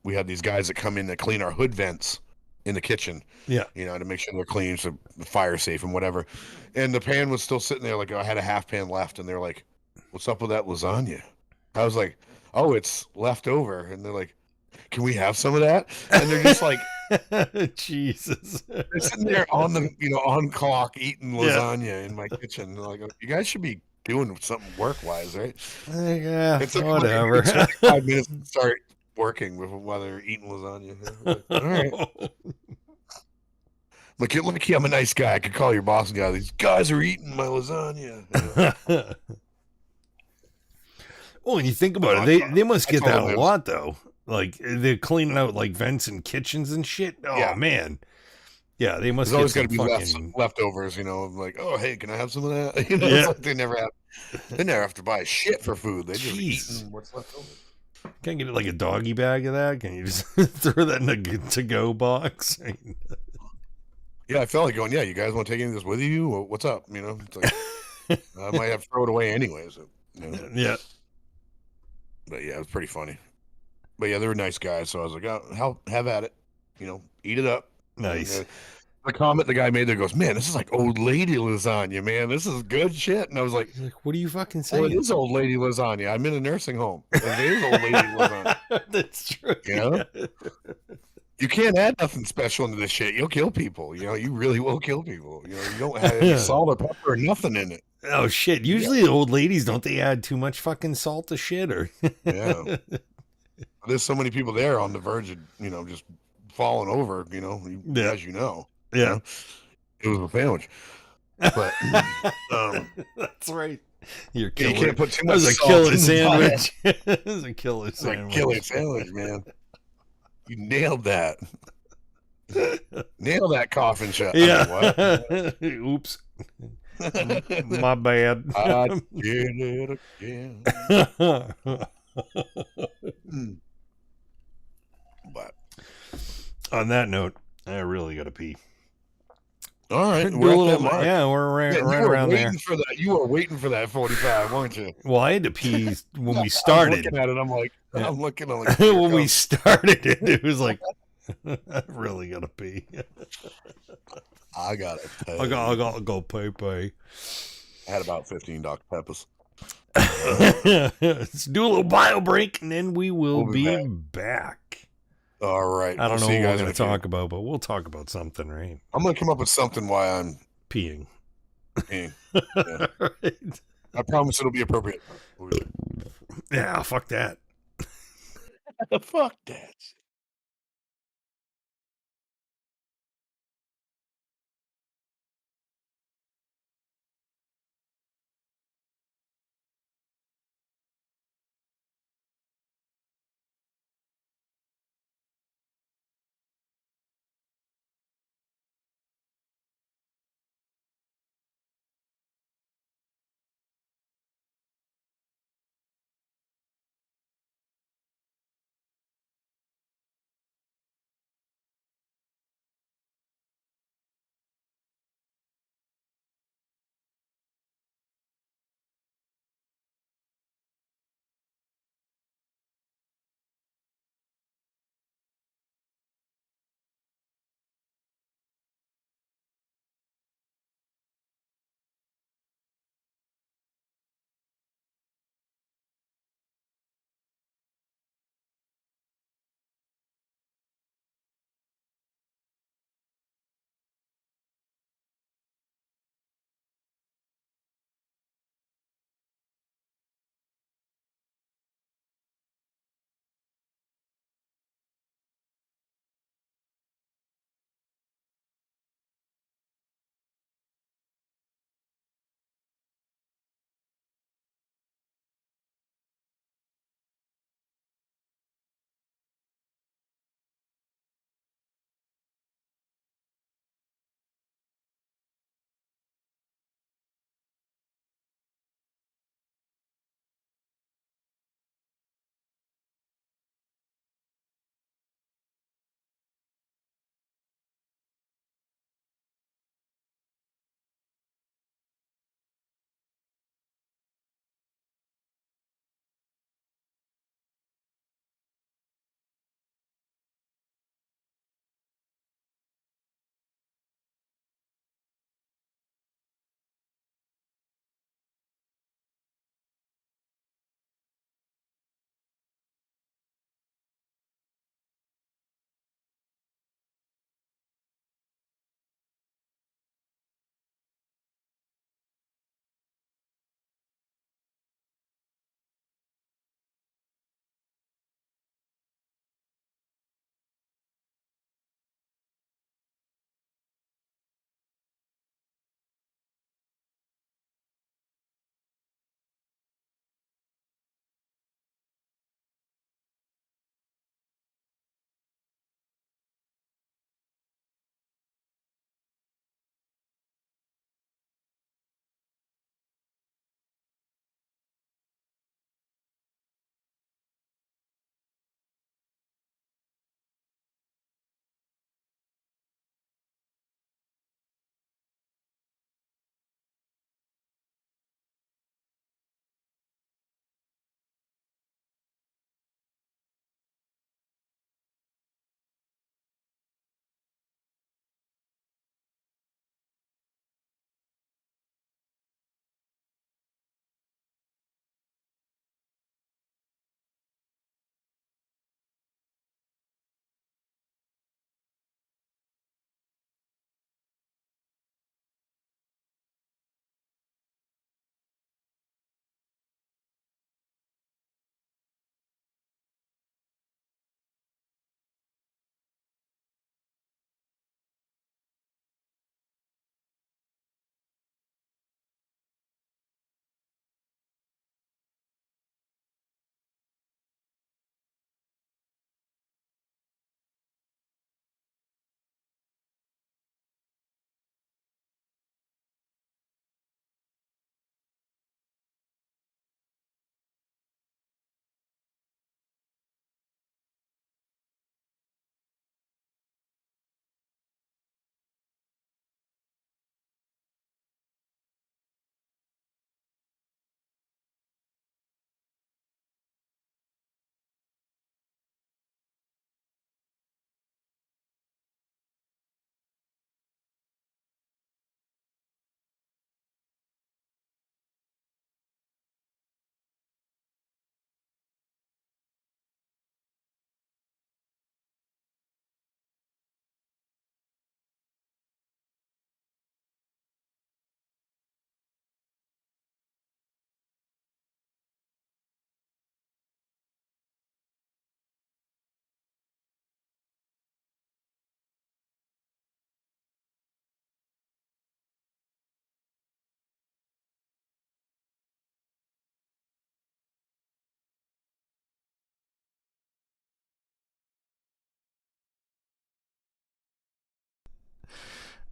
we had these guys that come in to clean our hood vents in the kitchen, Yeah. to make sure they're clean, so fire safe and whatever. And the pan was still sitting there, like I had a half pan left, and they're like, "What's up with that lasagna?" I was like, "Oh, it's left over," and they're like, "Can we have some of that?" And they're just like, Jesus. they're sitting there on the on clock eating Yeah. lasagna in my kitchen. They're like, you guys should be doing something work wise, right? Yeah, It's like whatever. it's like 5 minutes to start working while they're eating lasagna. Like, all right. Look, I'm a nice guy. I could call your boss and go, these guys are eating my lasagna. Well, when you think about it, they must get that a lot, though. Like, they're cleaning out, like, vents and kitchens and shit. Oh, yeah. Man. Yeah, they must There's get always some got to be leftovers, like, oh, hey, can I have some of that? Yeah. It's like they never have to buy shit for food. They just eat what's left over. Can't get it like a doggy bag of that? Can you just throw that in a to-go box? Yeah, I felt like going, yeah, you guys want to take any of this with you? What's up? It's like, I might have to throw it away anyway. So, Yeah. But yeah, it was pretty funny. But yeah, they were nice guys. So I was like, oh, have at it. Eat it up. Nice. And, the comment the guy made there goes, man, this is like old lady lasagna, man. This is good shit. And I was like, what are you fucking saying? Well, it is old lady lasagna. I'm in a nursing home. It is old lady lasagna. That's true. You can't add nothing special into this shit. You'll kill people. You really will kill people. You don't have any salt or pepper or nothing in it. Oh shit! Usually the old ladies, don't they add too much fucking salt to shit? Or yeah, there's so many people there on the verge of just falling over. As you know. Yeah, it was a sandwich. But that's right. You can't put too much. That was a killer sandwich. It was a killer sandwich. A killer sandwich, man. You nailed that. Nail that coffin shut. Yeah. Oops. My bad. I did it again. But on that note, I really got to pee. All right, we're right around there. You were waiting for that 45, weren't you? Well, I had to pee when we started. I'm looking at it. I'm like, I'm looking. When we started it was like, I really gotta pee. I gotta pee. I gotta go pee. I had about 15 Dr. Peppers. Let's do a little bio break and then we will be back. All right. I don't know what we're going to talk about, but we'll talk about something, right? I'm going to come up with something while I'm peeing. Yeah. Right. I promise it'll be appropriate. Yeah, fuck that. Fuck that.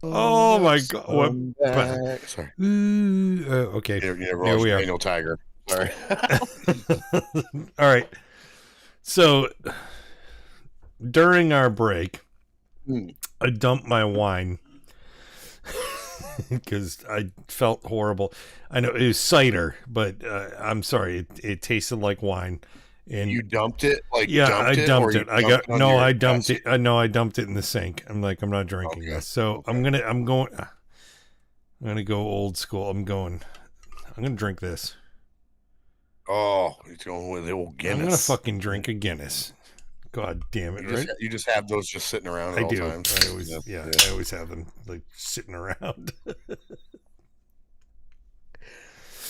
Oh my God! What? Back. Sorry. Okay. You never Here watched we are. Daniel Tiger. Sorry. All right. So during our break, I dumped my wine because I felt horrible. I know it was cider, but I'm sorry, it tasted like wine. And You dumped it? I dumped it. I dumped it. I know I dumped it in the sink. I'm like, I'm not drinking this. So Okay. I'm gonna go old school. I'm gonna drink this. Oh, he's going with the old Guinness. I'm gonna fucking drink a Guinness. God damn it! You just have those just sitting around at all times. I always, I always have them like sitting around.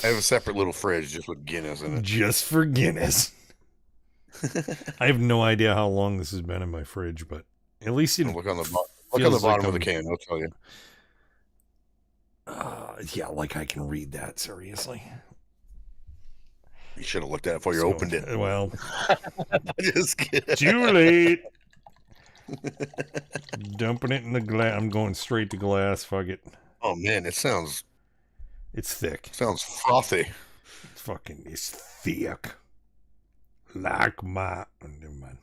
I have a separate little fridge just with Guinness in it. Just for Guinness. I have no idea how long this has been in my fridge, but at least it look on the bottom of the can. I'll tell you. Yeah, like I can read that. Seriously. You should have looked at it before you opened it. Well, just kidding. Too late. Dumping it in the glass. I'm going straight to glass. Fuck it. Oh man, it's thick. Sounds frothy. It's thick. Like my. Never mind.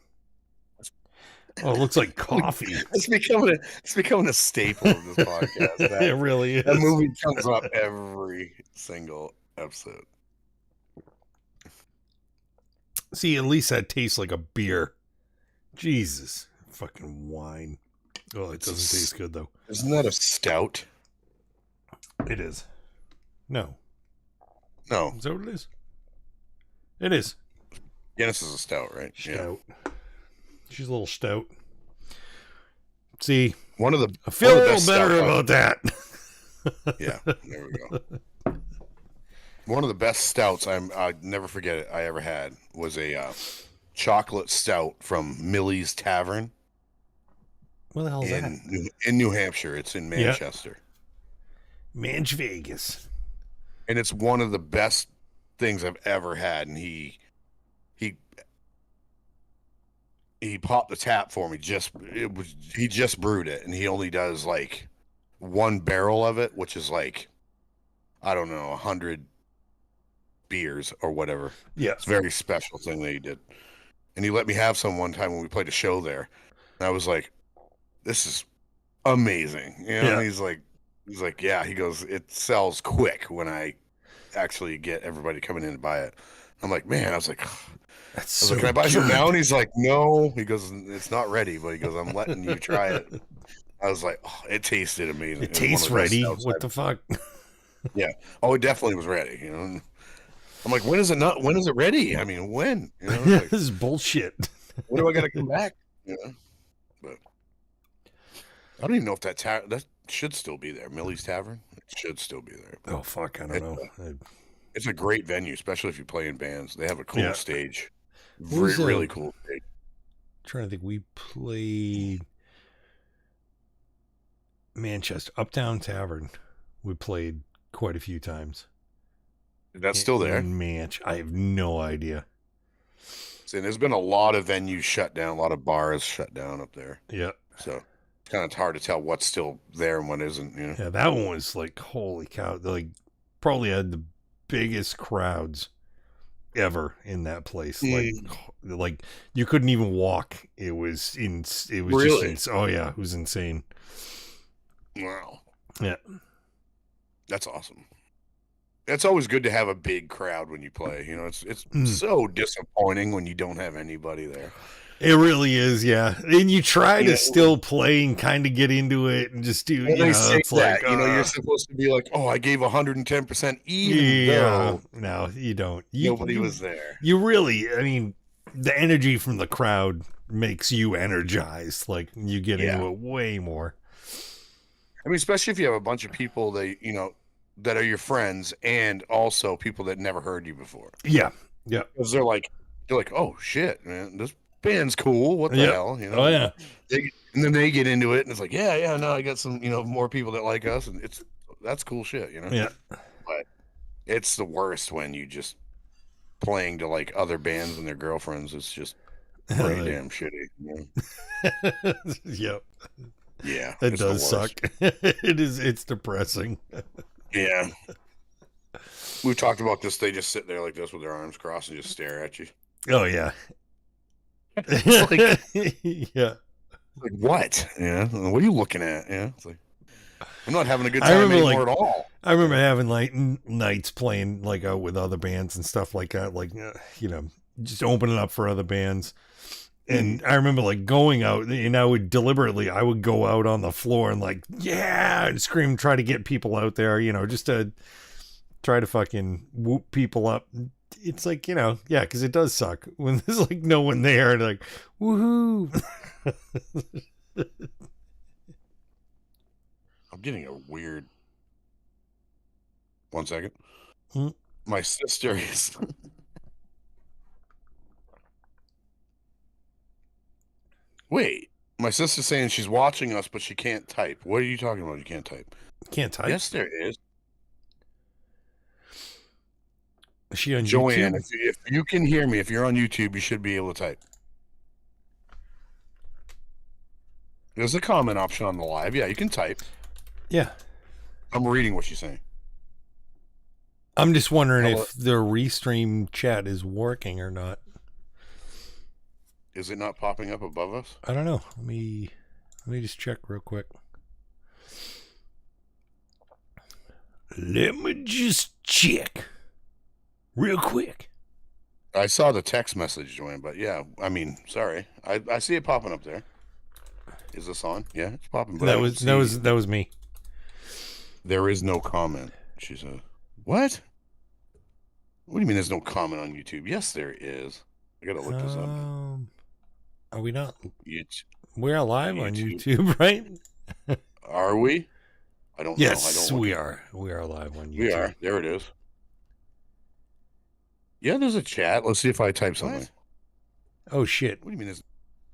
Oh, it looks like coffee. It's becoming a staple of this podcast. It really is. That movie comes up every single episode. See, at least that tastes like a beer. Jesus. Fucking wine. Oh, it doesn't taste good, though. Isn't that a stout? It is. No. No. Is that what it is? It is. Guinness is a stout, right? Stout. Yeah. She's a little stout. See, I feel a little better about that. Yeah, there we go. One of the best stouts I'll never forget it I ever had was a chocolate stout from Millie's Tavern. What the hell is that? In New Hampshire. It's in Manchester. Manch Vegas. And it's one of the best things I've ever had. And he popped the tap for me. He just brewed it, and he only does like one barrel of it, which is like, I don't know, 100 beers or whatever. Yeah, it's a very special thing that he did. And he let me have some one time when we played a show there. And I was like, this is amazing. You know, he's like, yeah, he goes, it sells quick when I actually get everybody coming in to buy it. I'm like, man, I was like, can I buy some now? And he's like, no. He goes, it's not ready, but he goes, I'm letting you try it. I was like, oh, it tasted amazing. It tastes ready. What the fuck? Yeah. Oh, it definitely was ready. You know. I'm like, when is it ready? I mean, when? You know, like, this is bullshit. When do I got to come back? You know. But I don't even know if that should still be there. Millie's Tavern. It should still be there. Oh fuck, I don't know. It's a great venue, especially if you play in bands. They have a cool stage. Really cool stage. I'm trying to think. We played Manchester Uptown Tavern. We played quite a few times. That's still there? I have no idea. And there's been a lot of venues shut down, a lot of bars shut down up there. Yeah. So it's kind of hard to tell what's still there and what isn't. You know? Yeah, that one was like, holy cow! Like, probably had the biggest crowds ever in that place. Like you couldn't even walk. It was really? Oh yeah, it was insane. Wow. Yeah. That's awesome. It's always good to have a big crowd when you play. You know, it's so disappointing when you don't have anybody there. It really is, yeah. And you try to still play and kind of get into it and just do, it's like, you're supposed to be like, oh, I gave 110% even though. No, you don't. Nobody was there. You really, I mean, the energy from the crowd makes you energized. Like, you get into it way more. I mean, especially if you have a bunch of people that are your friends and also people that never heard you before. Yeah. Yeah. Because they're like, oh shit, man, this band's cool. What the hell? You know? Oh yeah. And then they get into it and it's like, yeah, no, I got some, more people that like us, and that's cool shit, Yeah. But it's the worst when you just playing to like other bands and their girlfriends. It's just pretty damn shitty. Yep. Yeah, That it's the does worst. suck. It's depressing. Yeah. We've talked about this. They just sit there like this with their arms crossed and just stare at you. Oh yeah. It's like, Yeah. like what? Yeah. What are you looking at? Yeah. It's like, I'm not having a good I time remember, anymore at all. I remember having like nights playing like out with other bands and stuff like that, like just opening up for other bands. And I remember like going out, and I would go out on the floor and like, yeah, and scream, try to get people out there, just to try to fucking whoop people up. It's like, yeah, because it does suck when there's like no one there, and like, woohoo. I'm getting a weird. 1 second. Hmm? My sister is. Wait, my sister's saying she's watching us, but she can't type. What are you talking about? You can't type. Can't type. Yes, there is. Is she on Joanne, YouTube? if you can hear me, if you're on YouTube, you should be able to type. There's a comment option on the live. Yeah, you can type. Yeah. I'm reading what she's saying. I'm just wondering if the restream chat is working or not. Is it not popping up above us? I don't know. Let me just check real quick. Let me just check real quick. I saw the text message, Joanne, but yeah, I mean, sorry. I see it popping up there. Is this on? Yeah, it's popping. But That was me. There is no comment. She said, "What? What do you mean there's no comment on YouTube?" Yes, there is. I gotta look this up. Are we not? YouTube. We're live on YouTube, right? Are we? I don't know. Yes, we are. We are live on YouTube. We are. There it is. Yeah, there's a chat. Let's see if I type something. What? Oh shit! What do you mean there's?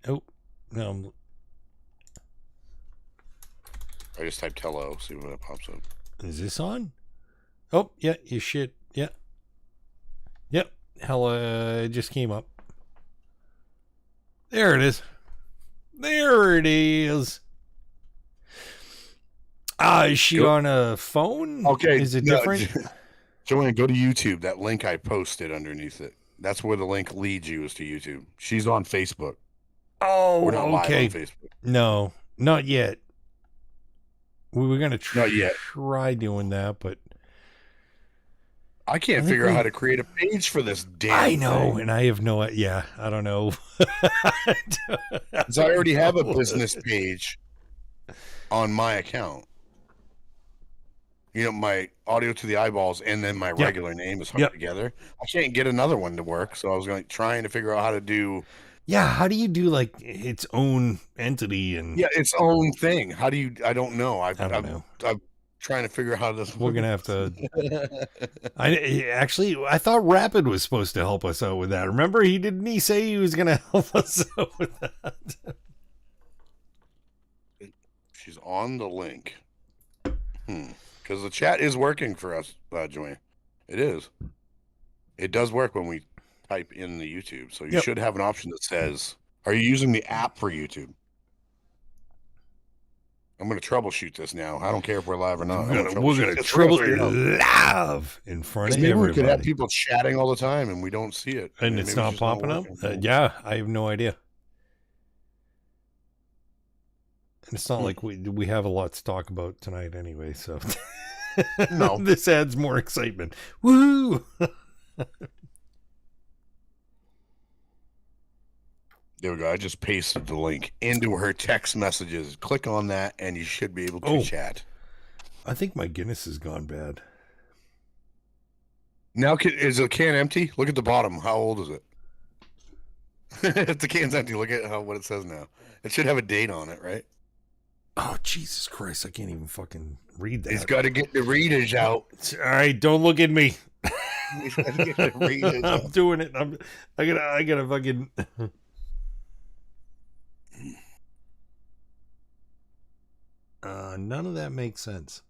Oh no. I just typed hello. See what pops up. Is this on? Oh yeah, you shit. Yeah. Yep. Hello. It just came up. There it is. There it is. Is she on a phone? Okay. Is it different? Joanne, go to YouTube. That link I posted underneath it. That's where the link leads you is to YouTube. She's on Facebook. Oh, we're not okay. live on Facebook. No, not yet. We were gonna not yet. Try doing that, but I can't figure out how to create a page for this damn I know, thing. And I have no. Yeah, I don't know. Because I already have a business page on my account. My audio to the eyeballs and then my regular name is hooked together. I can't get another one to work, so I was trying to figure out how to do. Yeah, how do you do like its own entity and its own thing? How do you? I don't know. I don't know. I'm trying to figure out how this. We're gonna have to. I thought Rapid was supposed to help us out with that. Remember, didn't he say he was gonna help us out with that? She's on the link. Because the chat is working for us, Joanne. It is. It does work when we type in the YouTube. So you should have an option that says, are you using the app for YouTube? I'm going to troubleshoot this now. I don't care if we're live or not. We're going to troubleshoot live in front of everybody. We could have people chatting all the time and we don't see it. And it's not popping up? Yeah, I have no idea. And it's not like we have a lot to talk about tonight anyway, so no. This adds more excitement. Woo! There we go. I just pasted the link into her text messages. Click on that and you should be able to chat. I think my Guinness has gone bad. Now, is the can empty? Look at the bottom. How old is it? If the can's empty, look at what it says now. It should have a date on it, right? Oh, Jesus Christ. I can't even fucking read that. He's got to get the readers out. All right, don't look at me. He's got to get the readers out. I'm doing it. I gotta fucking... None of that makes sense.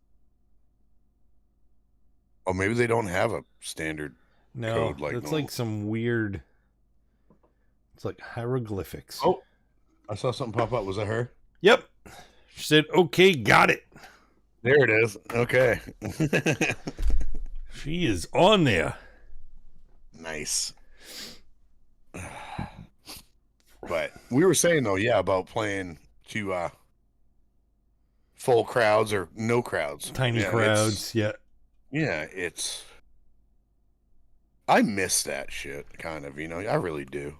Oh, maybe they don't have a standard code like it's like some weird... It's like hieroglyphics. Oh, I saw something pop up. Was that her? Yep. She said, okay, got it. There it is. Okay. She is on there. Nice. But we were saying though, yeah, about playing to full crowds or no crowds. Tiny crowds, yeah. Yeah, I miss that shit, kind of, I really do.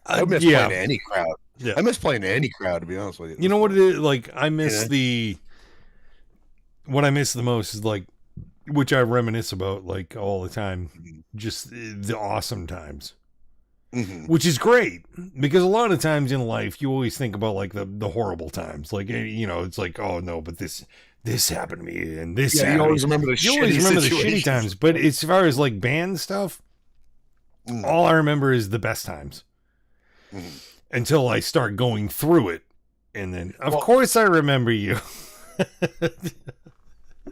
I miss playing to any crowd. Yeah. I miss playing to any crowd, to be honest with you. You know what it is? Like, I miss what I miss the most is, like, which I reminisce about, like, all the time, just the awesome times. Which is great, because a lot of times in life, you always think about, like, the horrible times. Like, it's like, oh, no, but this happened to me, and this happened. You always remember the shitty times. But as far as, like, band stuff, all I remember is the best times. Until I start going through it. And then, of course, I remember you.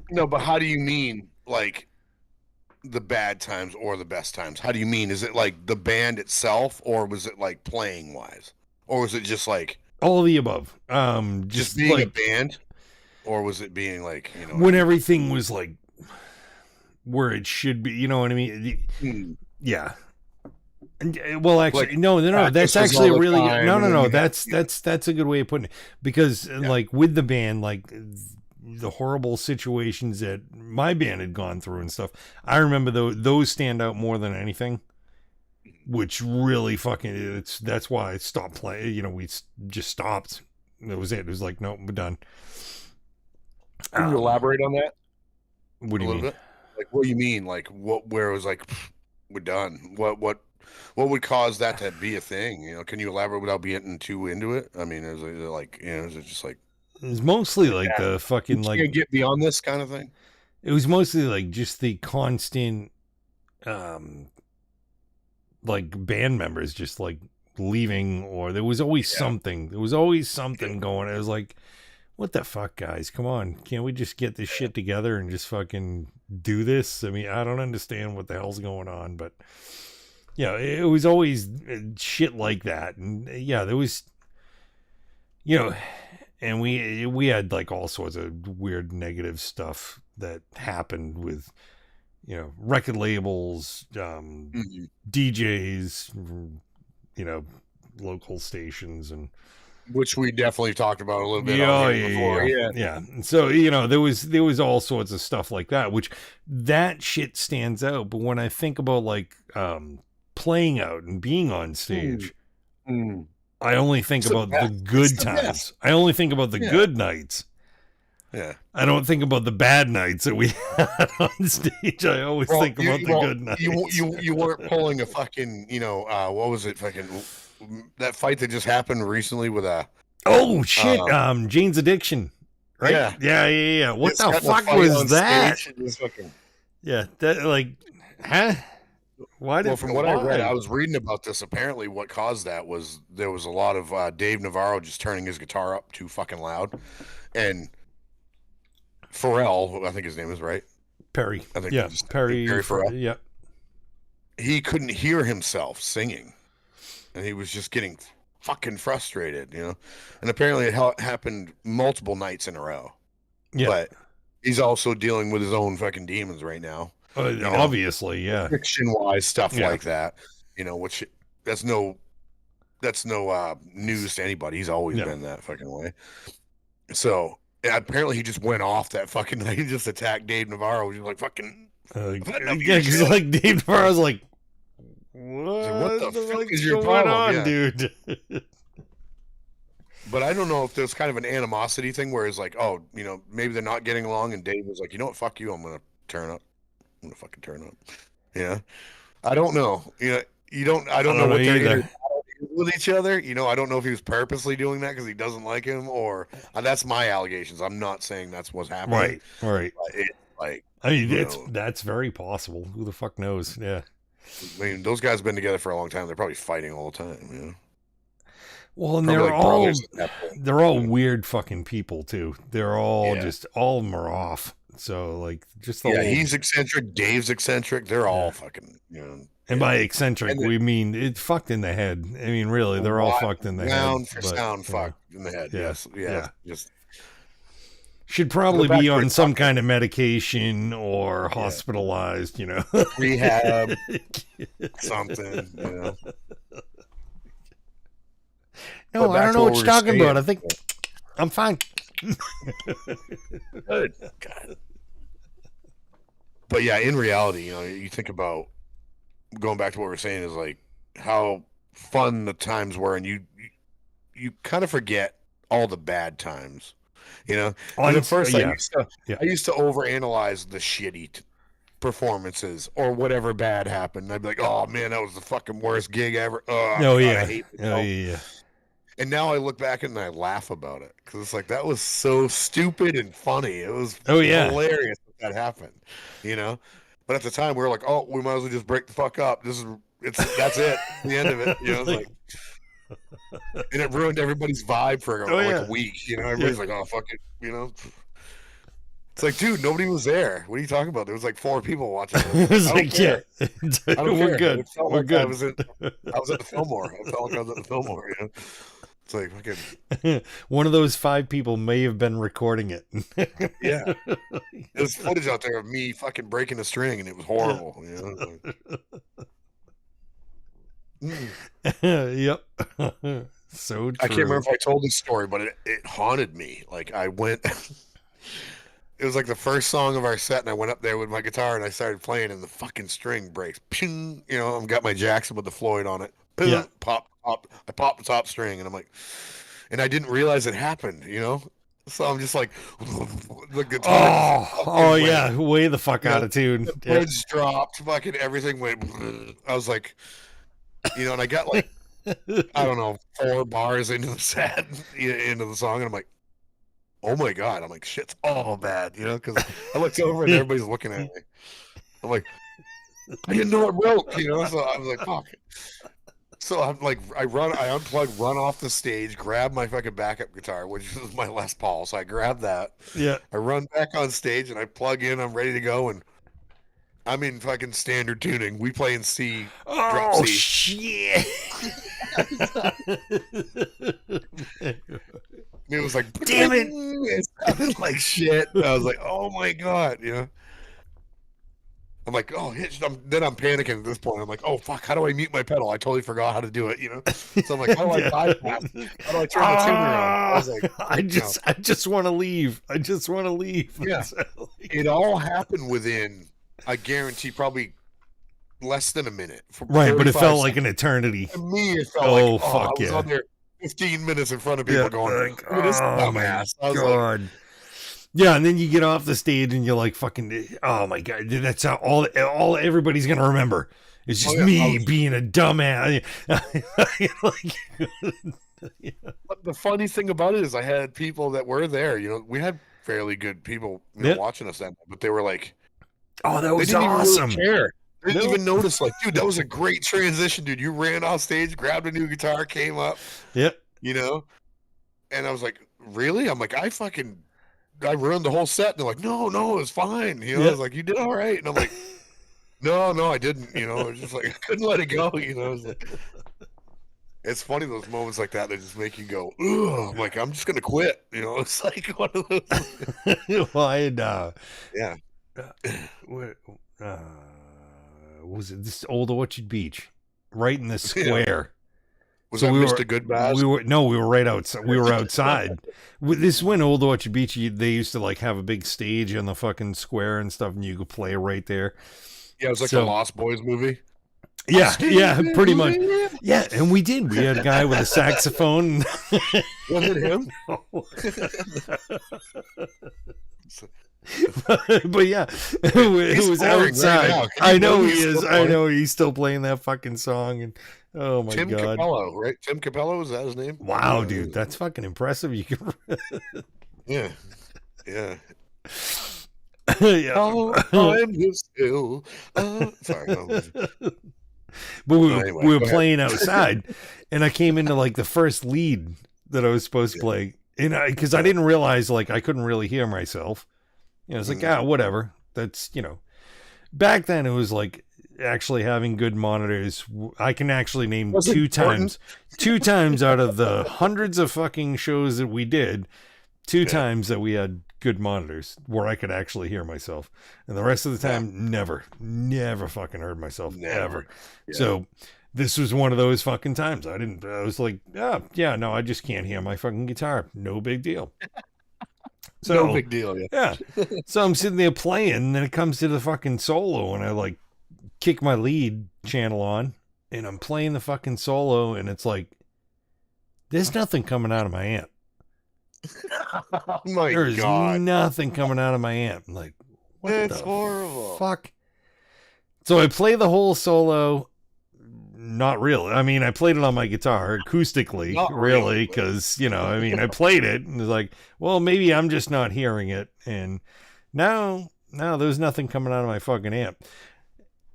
No, but how do you mean, like, the bad times or the best times? How do you mean? Is it, like, the band itself, or was it, like, playing-wise? Or was it just, like... all of the above. Just being like, a band? Or was it being, like, when everything was, like, where it should be, you know what I mean? Yeah. Well, actually, like, no. That's actually a really good, no. That's a good way of putting it, because like with the band, like the horrible situations that my band had gone through and stuff, I remember those stand out more than anything. Which really fucking that's why I stopped playing. We just stopped. That was it. It was like, nope, we're done. Can you elaborate on that? What do you mean? Bit? Like, what do you mean? Like, where it was like, we're done. What would cause that to be a thing? Can you elaborate without being too into it? I mean, is it like, is it just like... It's mostly like the fucking, like... You get beyond this kind of thing? It was mostly like just the constant, like, band members just, like, leaving, or there was always something. There was always something going. It was like, what the fuck, guys? Come on. Can't we just get this shit together and just fucking do this? I mean, I don't understand what the hell's going on, but... yeah, it was always shit like that. And yeah, there was, and we had like all sorts of weird negative stuff that happened with, record labels, DJs, local stations, and which we definitely talked about a little bit before. Yeah. And so, there was all sorts of stuff like that, which that shit stands out. But when I think about like, playing out and being on stage, I only think about the good times. I only think about the good nights. Yeah. I don't think about the bad nights that we had on stage. I always think about the good nights. You weren't pulling a fucking, what was it? Fucking that fight that just happened recently with a... oh shit! Jane's Addiction, right? Yeah. What the fuck was that? Yeah, that, like, huh? From what I read, I was reading about this. Apparently, what caused that was there was a lot of Dave Navarro just turning his guitar up too fucking loud, and Pharrell, I think his name is right, Perry. I think Perry Pharrell. Yeah, he couldn't hear himself singing, and he was just getting fucking frustrated, And apparently, it happened multiple nights in a row. Yeah, but he's also dealing with his own fucking demons right now. Obviously, yeah. Fiction-wise stuff like that, which that's no news to anybody. He's always been that fucking way. So apparently, he just went off that fucking night. He just attacked Dave Navarro. He was like, "Fucking because like Dave Navarro's like, what the fuck is your problem, dude?" But I don't know if there's kind of an animosity thing where it's like, oh, maybe they're not getting along, and Dave was like, you know what, fuck you, I'm gonna turn up. I'm gonna fucking turn up. Yeah, I don't know. I don't know what they're with each other. I don't know if he was purposely doing that because he doesn't like him, or that's my allegations. I'm not saying that's what's happening. Right. But that's very possible. Who the fuck knows? Yeah. I mean, those guys have been together for a long time. They're probably fighting all the time. Well, and they're all weird fucking people too. They're all all of them are off. So like just he's eccentric, Dave's eccentric. They're all fucking And by eccentric, And then, we mean it's fucked in the head. I mean, really, they're all fucked in the head. Sound for but, sound, you know, fucked in the head. yeah, Yes, yeah. Just should go probably back be to on our some talking. kind of medication or hospitalized, you know. Rehab, something, you know. No, I don't know what you're talking about. I think I'm fine. Good. God. But yeah, in reality, you know, you think about going back to what we were saying is like how fun the times were, and you kind of forget all the bad times, you know. And at first, I used to overanalyze the shitty performances or whatever bad happened. I'd be like, oh man, that was the fucking worst gig ever. Oh, God, I hate myself. Yeah. And now I look back and I laugh about it because it's like that was so stupid and funny. It was hilarious that happened, you know. But at the time, we were like, "Oh, we might as well just break the fuck up. That's it, the end of it." You know, it's like, and it ruined everybody's vibe for a week. You know, everybody's like, "Oh, fuck it," you know. It's like, dude, nobody was there. What are you talking about? There was like 4 people watching. It's like, I don't we're care. good. It felt We're like good. I was at the Fillmore. I felt like I was at the Fillmore. You know? It's like fucking. One of those 5 people may have been recording it. Yeah, there's footage out there of me fucking breaking a string, and it was horrible. You know? Yep. So true. I can't remember if I told this story, but it haunted me. Like I went. It was like the first song of our set, and I went up there with my guitar and I started playing, and the fucking string breaks. Ping, you know, I've got my Jackson with the Floyd on it. Ping, pop. I popped the top string, and I'm like, and I didn't realize it happened, you know. So I'm just like, the guitar. Oh yeah, way the fuck out of tune. The bridge dropped, fucking everything went. I was like, you know, and I got like, I don't know, 4 bars into the set, into the song, and I'm like, oh my God. I'm like, shit's all bad, you know, because I looked over and everybody's looking at me. I'm like, I didn't know it broke, you know, so I was like, fuck. So I'm like, I unplug, run off the stage, grab my fucking backup guitar, which is my Les Paul. So I grab that. Yeah. I run back on stage and I plug in. I'm ready to go, and I'm in fucking standard tuning. We play in C. Drop C. Shit. It was like, damn it. It sounded like shit. I was like, oh my God, you know. I'm like, oh, then I'm panicking at this point. I'm like, oh fuck, how do I mute my pedal? I totally forgot how to do it, you know. So I'm like, how do I bypass? How do I turn the tuner on? I was like, I just want to leave. I just want to leave. Yeah, it all happened within, I guarantee, probably less than a minute. Right, but it felt seconds. like an eternity. To me, it felt like, fuck I was on there 15 minutes in front of people going, like, this dumbass. I was like, yeah, and then you get off the stage and you're like, fucking, oh my God, that's how all everybody's gonna remember. It's just me being a dumbass. But the funny thing about it is, I had people that were there. You know, we had fairly good people watching us that night, but they were like, "Oh, that was they didn't awesome." Even really care. They didn't even notice. Like, dude, that was a great transition, dude. You ran off stage, grabbed a new guitar, came up. Yep. You know, and I was like, really? I'm like, I ruined the whole set. And they're like, no, it was fine. You know, I was like, you did all right. And I'm like, no, I didn't. You know, I was just like, I couldn't let it go. You know, it's funny, those moments like that just make you go, ugh. I'm like, I'm just gonna quit. You know, it's like one of those. Well, I had, yeah. Was it this Old Orchard Beach, right in the square? Was so that Mr. Goodbass? We were right outside. We were outside. This when Old Orchard Beach, they used to like have a big stage in the fucking square and stuff, and you could play right there. Yeah, it was like the Lost Boys movie. Yeah, pretty much. Yeah, and we did. We had a guy with a saxophone. Was it him? But yeah, it was outside. Right, I know he is. I know he's still playing that fucking song. And oh my Tim God, Capello, right? Tim Capello, is that his name? Wow, dude, that's fucking impressive. You can. Yeah. Yeah. Oh, I'm still. Sorry. But we were playing outside, and I came into like the first lead that I was supposed to play, and because I didn't realize, like, I couldn't really hear myself. You know, it's like, whatever. That's, you know, back then it was like actually having good monitors. I can actually name Was it important? two times out of the hundreds of fucking shows that we did, two times that we had good monitors where I could actually hear myself, and the rest of the time, never fucking heard myself ever. Yeah. So this was one of those fucking times. I was like, no, I just can't hear my fucking guitar. No big deal. So, no big deal. Yeah. So I'm sitting there playing, and then it comes to the fucking solo, and I like kick my lead channel on, and I'm playing the fucking solo, and it's like, there's nothing coming out of my amp. Oh my There's God. nothing coming out of my amp. I'm like, what That's the horrible. Fuck. So I play the whole solo. Not really. I mean, I played it on my guitar acoustically, Not really, because, I played it and it's like, well, maybe I'm just not hearing it. And now there's nothing coming out of my fucking amp.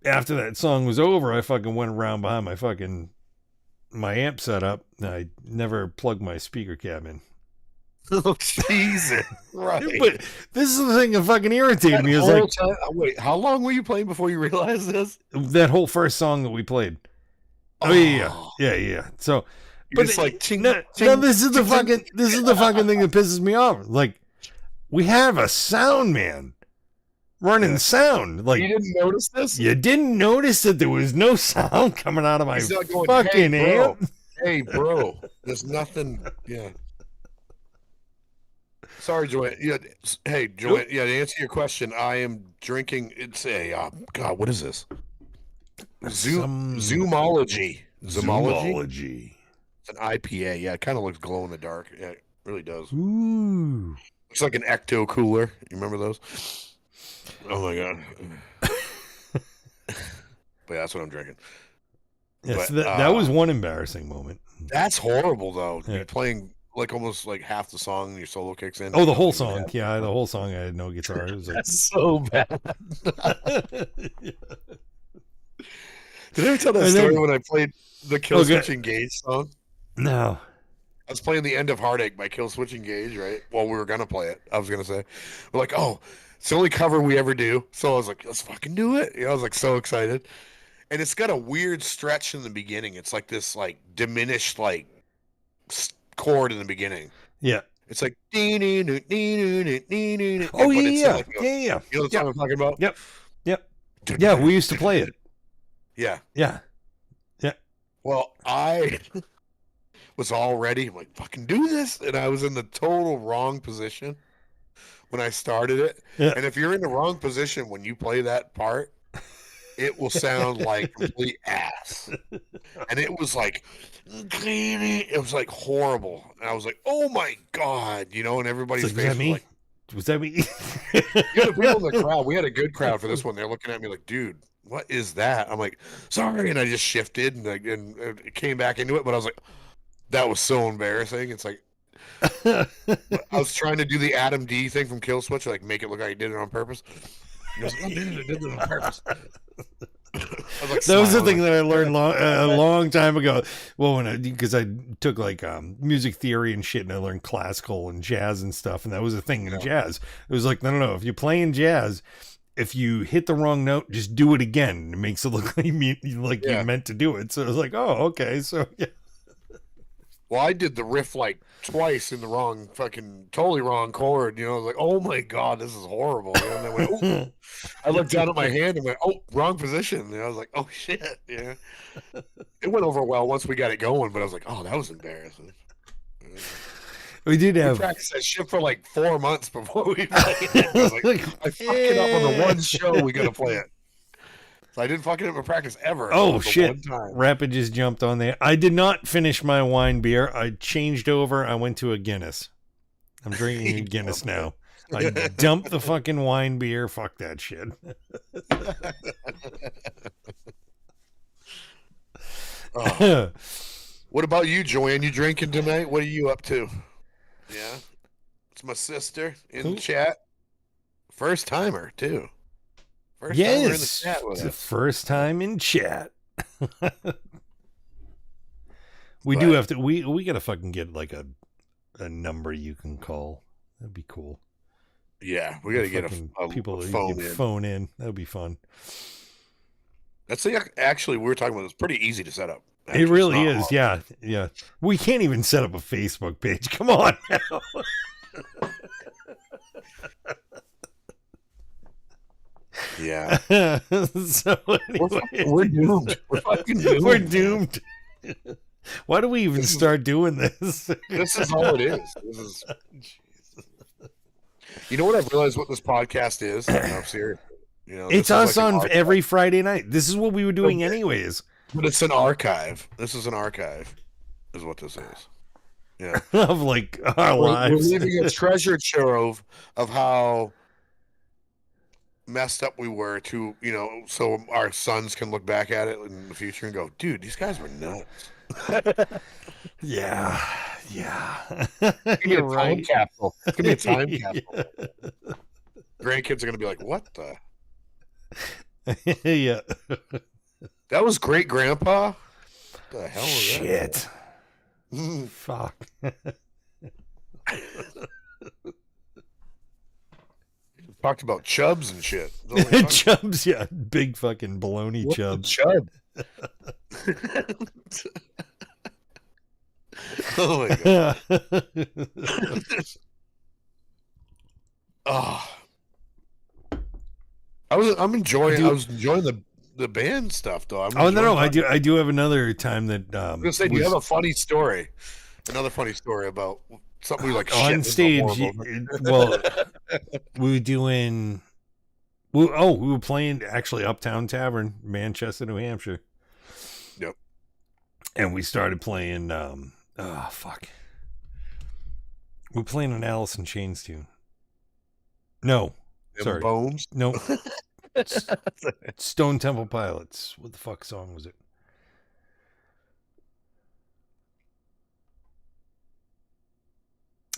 After that song was over, I fucking went around behind my amp setup. I never plugged my speaker cab in. Oh, Jesus. Right. But this is the thing that fucking irritated me. Wait, how long were you playing before you realized this? That whole first song that we played. Oh, yeah. So, but it's like, this is the fucking thing that pisses me off. Like, we have a sound man running sound. Like, you didn't notice this? You didn't notice that there was no sound coming out of my fucking amp? Hey, bro, there's nothing. Yeah. Sorry, Joanne. Yeah. Hey, Joanne. Yeah. To answer your question, I am drinking. It's a God. What is this? Zoomology. Zoomology. It's an IPA. Yeah, it kind of looks glow in the dark. Yeah, it really does. Ooh. Looks like an ecto cooler. You remember those? Oh my God. But yeah, that's what I'm drinking. Yeah, so that was one embarrassing moment. That's horrible, though. Yeah. You're playing like almost like half the song, and your solo kicks in. Oh, the whole song. Yeah, the whole song. I had no guitar. It was like, that's so bad. Did I ever tell that story when I played the Kill Switch Engage song? No. I was playing the End of Heartache by Kill Switch Engage, right? Well, we were going to play it. I was going to say. We're like, oh, it's the only cover we ever do. So I was like, let's fucking do it. I was like so excited. And it's got a weird stretch in the beginning. It's like this like diminished like chord in the beginning. Yeah. It's like oh yeah. You know what I'm talking about? Yep. Yeah, we used to play it. Yeah. Well, I was all ready. I'm like, fucking do this. And I was in the total wrong position when I started it. Yeah. And if you're in the wrong position when you play that part, it will sound like complete ass. And it was like horrible. And I was like, oh my God, and everybody's face was like, was that me? You had people in the crowd. We had a good crowd for this one. They're looking at me like, dude, what is that? I'm like, sorry. And I just shifted and came back into it. But I was like, that was so embarrassing. It's like, I was trying to do the Adam D thing from Kill Switch, like make it look like I did it on purpose. I was like, I did it on purpose. That was the thing that I learned a long time ago. Well, because I took like music theory and shit, and I learned classical and jazz and stuff, and that was a thing in jazz. It was like, no. If you're playing jazz, if you hit the wrong note, just do it again. It makes it look like you meant to do it. So I was like, oh, okay. So yeah. Well, I did the riff like twice in the totally wrong chord. I was like, oh my God, this is horrible. And I went, oh. I looked down at my hand and went, oh, wrong position. And I was like, oh shit. Yeah. It went over well once we got it going, but I was like, oh, that was embarrassing. We practiced that shit for like 4 months before we played it. I was like, I fucked it up on the one show we got to play it. So I didn't fucking have a practice ever. Oh shit! Rapid just jumped on there. I did not finish my wine beer. I changed over. I went to a Guinness. I'm drinking a Guinness now. I dumped the fucking wine beer. Fuck that shit. What about you, Joanne? You drinking tonight? What are you up to? Yeah, it's my sister in the chat. First timer too. Yes, it's the first time in chat. We have to. We gotta fucking get like a number you can call. That'd be cool. Yeah, we gotta get a people phone phone in. That'd be fun. That's actually we were talking about. It's pretty easy to set up. Actually. It really is. Hard. Yeah. We can't even set up a Facebook page. Come on now. Yeah. So anyway, we're doomed. We're fucking doomed. We're doomed. Why do we even start doing this? This is all it is. This is. You know what I've realized what this podcast is? I'm serious. You know, it's us like on every Friday night. This is what we were doing anyways. But it's an archive. This is an archive, is what this is. Yeah. Of like our lives. We're living a treasure trove of how messed up we were to, you know, so our sons can look back at it in the future and go, dude, these guys were nuts. Yeah. It's gonna be a time capsule. It's gonna be a time capsule. Grandkids are gonna be like, what the? Yeah. That was great grandpa? What the hell was Shit. that? Fuck. Talked about chubs and shit. Chubs, yeah. Big fucking baloney What's chubs. Chub. Oh my god. Oh. I was enjoying the band stuff though. No, I do have another time that I was gonna say, do you have a funny story? Another funny story about something we like on stage. Well, we were doing. We were playing actually Uptown Tavern, Manchester, New Hampshire. Yep. And we started playing. Fuck. We're playing an Alice in Chains tune. No, sorry. Bones. No. Stone Temple Pilots. What the fuck song was it?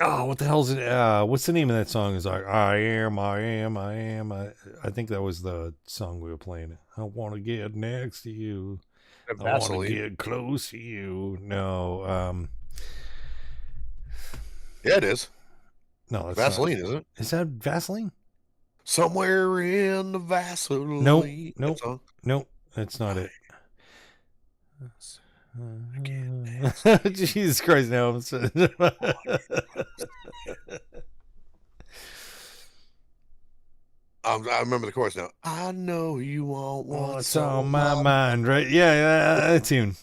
Oh, what the hell is it? What's the name of that song? It's like, I am. I think that was the song we were playing. I want to get next to you. I want to get close to you. No. Yeah, it is. No, that's Vaseline, isn't it? Is that Vaseline? Somewhere in the Vaseline. Nope, that's not it. Jesus Christ! Now I remember the chorus now. I know you want what's on my mind, right? Yeah, that tune.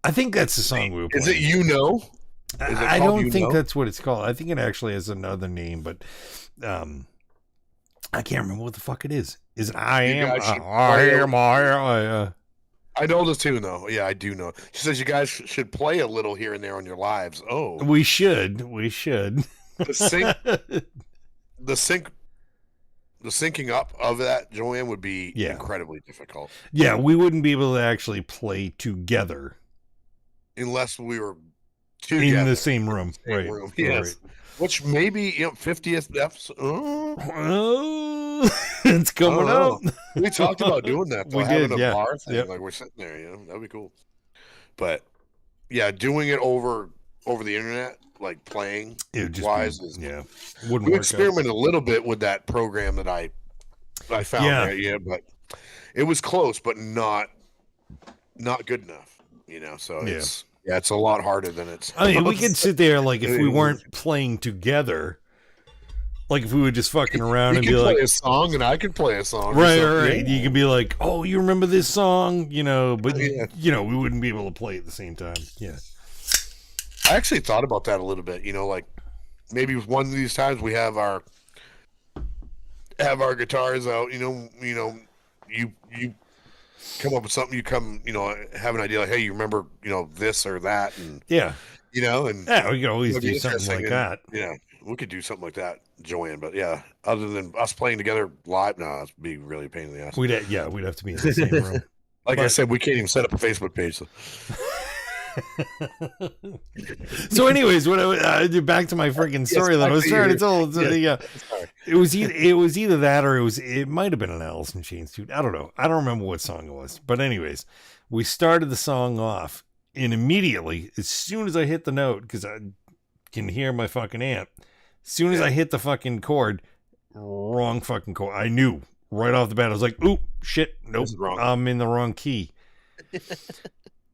I think that's the song we were playing. Is it You Know? I don't think that's what it's called. I think it actually has another name, but I can't remember what the fuck it is. Is it I know the tune though. Yeah, I do know. She says you guys should play a little here and there on your lives. Oh, we should. The syncing up of that, Joanne, would be incredibly difficult. Yeah, we wouldn't be able to actually play together unless we were in the same room. Right. Yes. Right. Which maybe 50th F's. It's coming up. We talked about doing that. Though, we having did, a bar thing, like we're sitting there, that'd be cool. But yeah, doing it over the internet, like playing wise, wouldn't we work experimented a little bit with that program that I found there, but it was close, but not good enough, So it's a lot harder than it's. I mean, we could sit there like if we weren't playing together. Like if we were just fucking around and be like, play a song and I could play a song, right? Yeah. You could be like, oh, you remember this song, but we wouldn't be able to play at the same time. Yeah, I actually thought about that a little bit. Like maybe one of these times we have our guitars out. You come up with something. You come, have an idea like, hey, you remember, this or that, and and we can always do something like that. Yeah. We could do something like that, Joanne. But yeah, other than us playing together live, it'd be really a pain in the ass. We'd have to be in the same room. I said, we can't even set up a Facebook page. So anyways, back to my freaking story that I was trying to tell. It was either that or it might have been an Alice in Chains tune. I don't know. I don't remember what song it was. But anyways, we started the song off, and immediately, as soon as I hit the note, because I can hear my fucking amp. As soon as I hit the fucking chord, wrong fucking chord. I knew right off the bat. I was like, oop, shit, nope, This is wrong. I'm in the wrong key.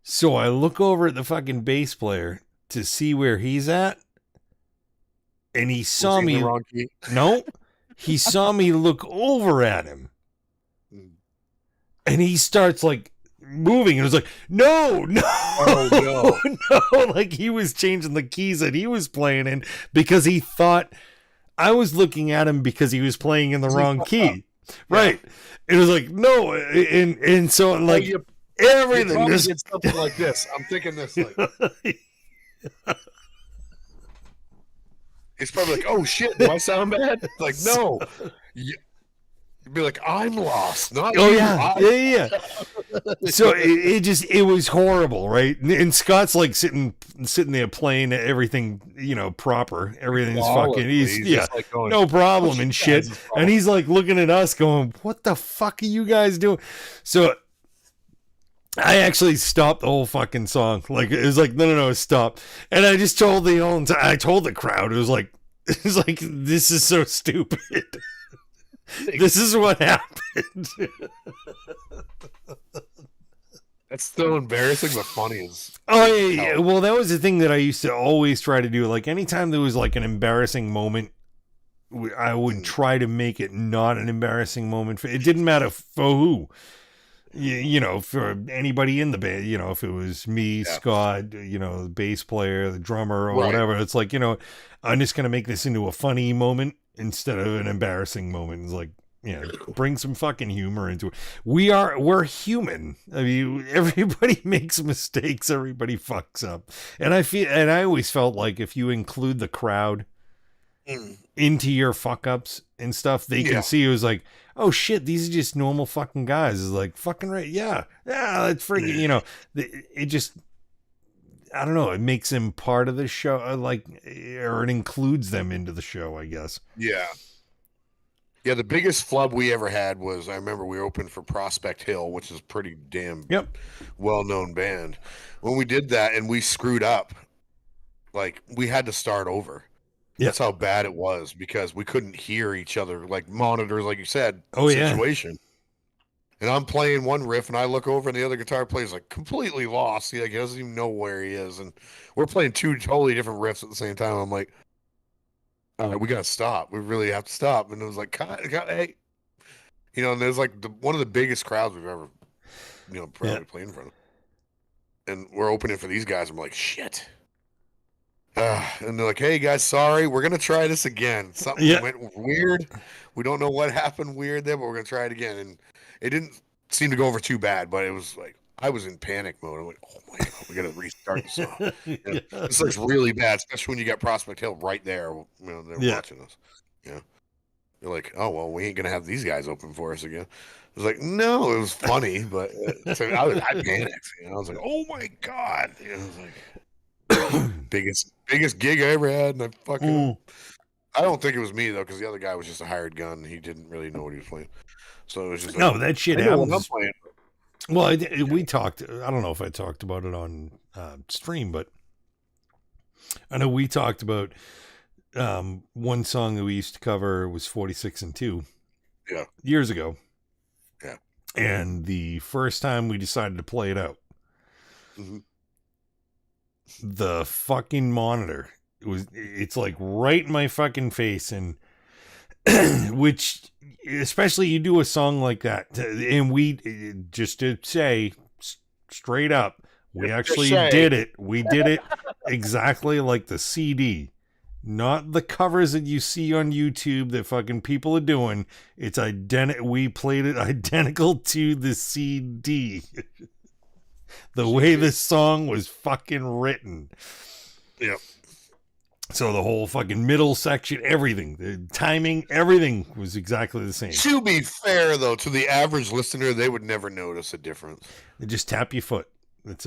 So I look over at the fucking bass player to see where he's at, and he saw me. In the wrong key? No, he saw me look over at him, and he starts like moving. It was like, no, Oh, no, like he was changing the keys that he was playing in because he thought I was looking at him because he was playing in the wrong key. Right. It was like, no, and so like everything you just did something like this. I'm thinking this like it's probably like, oh shit, do I sound bad? Like, no. You'd be like, I'm lost, not oh you. yeah. So it was horrible, right? And Scott's like sitting there playing everything, proper. Everything's fucking he's like going, no problem and shit. And he's like looking at us going, what the fuck are you guys doing? So I actually stopped the whole fucking song. Like it was like, no, stop. And I just told I told the crowd, it was like, this is so stupid. This is what happened. That's still embarrassing, but funny as oh yeah. Well, that was the thing that I used to always try to do. Like anytime there was like an embarrassing moment, I would try to make it not an embarrassing moment. It didn't matter for who. For anybody in the band, if it was me, Scott, the bass player, the drummer, or whatever, it's like, I'm just going to make this into a funny moment instead of an embarrassing moment. It's like, bring some fucking humor into it. We're human. I mean, everybody makes mistakes. Everybody fucks up. And I always felt like if you include the crowd into your fuck ups and stuff, they can see it was like, oh shit, these are just normal fucking guys. It's like, fucking right. Yeah. It's freaking, it just, I don't know. It makes them part of the show, or it includes them into the show, I guess. Yeah. Yeah. The biggest flub we ever had was, I remember we opened for Prospect Hill, which is a pretty damn well-known band. When we did that and we screwed up, like we had to start over. That's how bad it was because we couldn't hear each other, like monitors, like you said, situation. And I'm playing one riff and I look over and the other guitar player's like completely lost. He doesn't even know where he is. And we're playing two totally different riffs at the same time. I'm like, all right, we got to stop. We really have to stop. And it was like, hey, and there's like one of the biggest crowds we've ever, probably played in front of. And we're opening for these guys. I'm like, shit. And they're like, hey guys, sorry, we're gonna try this again. Something went weird. We don't know what happened weird there, but we're gonna try it again. And it didn't seem to go over too bad, but it was like I was in panic mode. I'm like, oh my god, we gotta restart the song. This looks really bad, especially when you got Prospect Hill right there. They're watching us. They're like, oh well, we ain't gonna have these guys open for us again. I was like, no, it was funny, but I panicked. I was like, oh my god. I was like, biggest gig I ever had, and I fucking. I don't think it was me though, because the other guy was just a hired gun. He didn't really know what he was playing, so it was just no. That shit happens. Well, we talked. I don't know if I talked about it on stream, but I know we talked about one song that we used to cover was 46 and 2. Yeah, years ago. Yeah, and the first time we decided to play it out. Mm-hmm. The fucking monitor it's like right in my fucking face, and which especially you do a song like that, and we just to say straight up, we actually did it. We did it exactly like the CD, not the covers that you see on YouTube that fucking people are doing. It's identical. We played it identical to the CD. The way this song was fucking written. Yep. So the whole fucking middle section, everything, the timing, everything was exactly the same. To be fair, though, to the average listener, they would never notice a difference. They just tap your foot. It's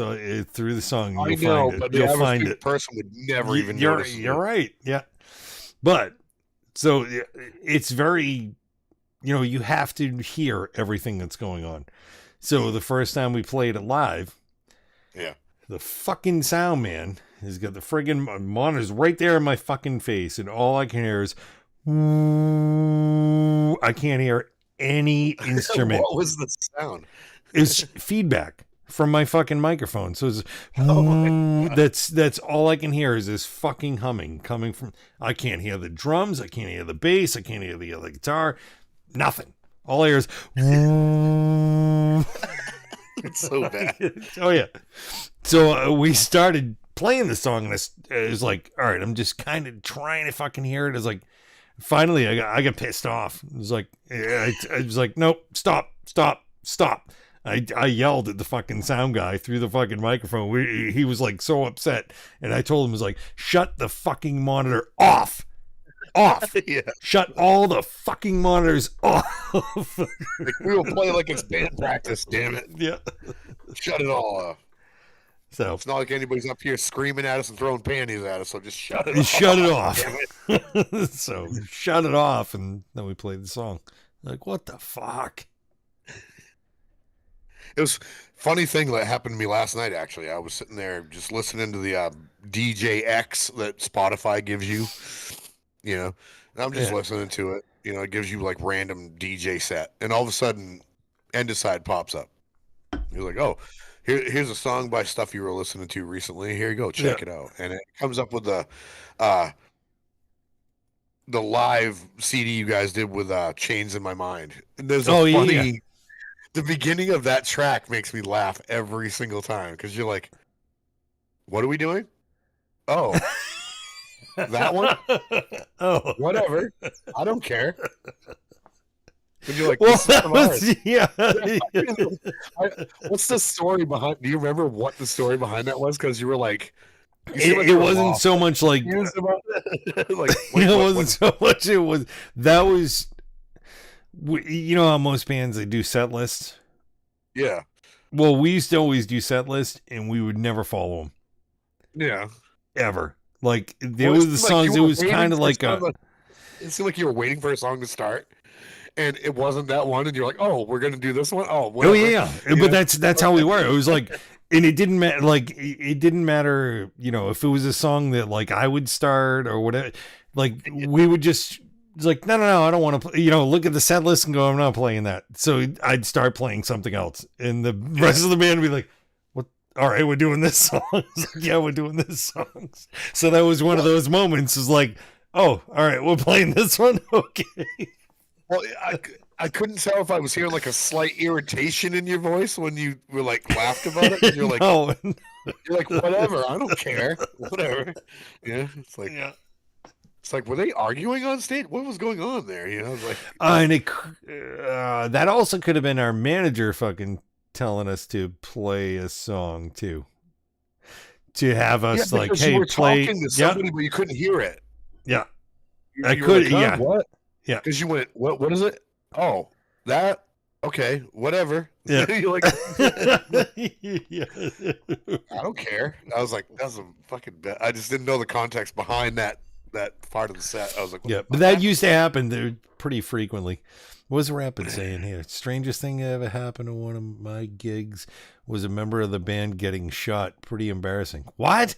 through the song. I know, but the average person would never even notice. You're right. Yeah. But so it's very, you have to hear everything that's going on. So the first time we played it live, the fucking sound man has got the friggin' monitors right there in my fucking face, and all I can hear is, I can't hear any instrument. What was the sound? It's feedback from my fucking microphone. So it's that's all I can hear is this fucking humming coming from. I can't hear the drums. I can't hear the bass. I can't hear the other guitar. Nothing. All I hear is. It's so bad. Oh yeah. So we started playing the song, and it was like, all right, I'm just kind of trying to fucking hear it. It's like, finally, I got pissed off. It was like, I was like, nope, stop. I yelled at the fucking sound guy through the fucking microphone. He was like so upset, and I told him, I was like, shut the fucking monitor off. Yeah. Shut all the fucking monitors off. Like, we will play like it's band practice, damn it. Yeah. Shut it all off. So it's not like anybody's up here screaming at us and throwing panties at us, so just shut it off. Shut it off. So shut it off, and then we played the song. Like, what the fuck? It was funny thing that happened to me last night, actually. I was sitting there just listening to the DJ X that Spotify gives you, you know, and I'm just listening to it. You know, it gives you like random DJ set, and all of a sudden, Endicide pops up. You're like, oh, here's a song by stuff you were listening to recently. Here you go, check it out. And it comes up with the live CD you guys did with Chains in My Mind. And there's a funny... The beginning of that track makes me laugh every single time because you're like, what are we doing? Oh, that one? Oh, whatever. I don't care. And you're like, well, what's the story behind? Do you remember what the story behind that was? Because you were like, it wasn't so much like, like it wasn't so much. It was that was. You know how most bands, they do set lists? Yeah. Well, we used to always do set lists, and we would never follow them. Yeah. Ever. Like, there was the songs, it was kind of like a... It seemed like you were waiting for a song to start, and it wasn't that one, and you're like, oh, we're going to do this one? Oh, whatever. Oh, yeah. But that's how we were. It was like... And it didn't matter, like, it didn't matter, you know, if it was a song that, like, I would start or whatever. Like, we would just... It's like, no, I don't want to play, you know, look at the set list and go, I'm not playing that. So I'd start playing something else. And the rest of the band would be like, what? All right, we're doing this song. Yeah, we're doing this song. So that was one of those moments is like, oh, all right, we're playing this one. Okay. Well, I couldn't tell if I was hearing like a slight irritation in your voice when you were like laughed about it. And you're like, no. You're like, whatever, I don't care. Whatever. Yeah. It's like, It's like, were they arguing on stage? What was going on there? You know, like, and that also could have been our manager fucking telling us to play a song too, to have us like, hey, you were play. Talking to somebody, but you couldn't hear it. Yeah, I could. Like, what? Yeah, because you went, what is it? Oh, that. Okay, whatever. Yeah. You're like, yeah. I don't care. I was like, that's a fucking bet. I just didn't know the context behind that part of the set. I was like, yeah, but that used to happen there pretty frequently. What was the rapid saying here? Strangest thing that ever happened to one of my gigs was a member of the band getting shot. Pretty embarrassing. What?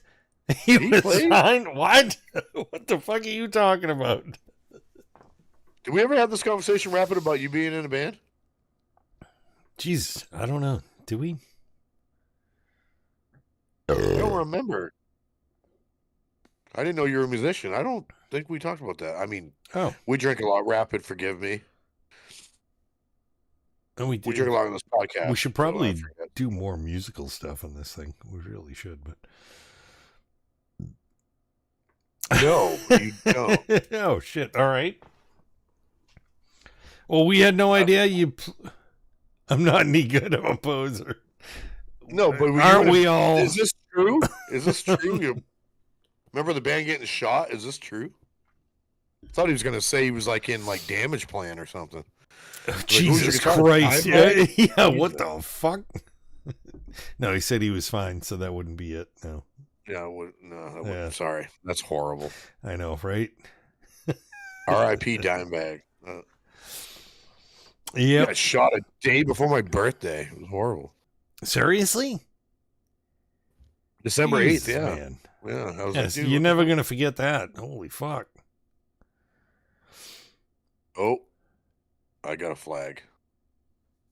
He was fine? What? What the fuck are you talking about? Did we ever have this conversation, Rapid, about you being in a band? Jesus, I don't know. Did we? I don't remember. I didn't know you were a musician. I don't think we talked about that. I mean, we drink a lot. Rapid, forgive me. And we drink a lot on this podcast. We should probably do more musical stuff on this thing. We really should, but no, you don't. Oh shit! All right. Well, we had no idea you. I'm not any good of a poser. No, but aren't we all? Is this true? Is this true? You remember the band getting shot? Is this true? I thought he was going to say he was like in like Damage Plan or something. Like, Jesus Christ! Yeah, what the fuck? No, he said he was fine, so that wouldn't be it. No. Yeah, no. Sorry, that's horrible. I know, right? R.I.P. Dimebag. Yeah, got shot a day before my birthday. It was horrible. Seriously? December 8th, yeah. Man. Yeah, I was yes, like, you're never going to forget that. Holy fuck. Oh. I got a flag.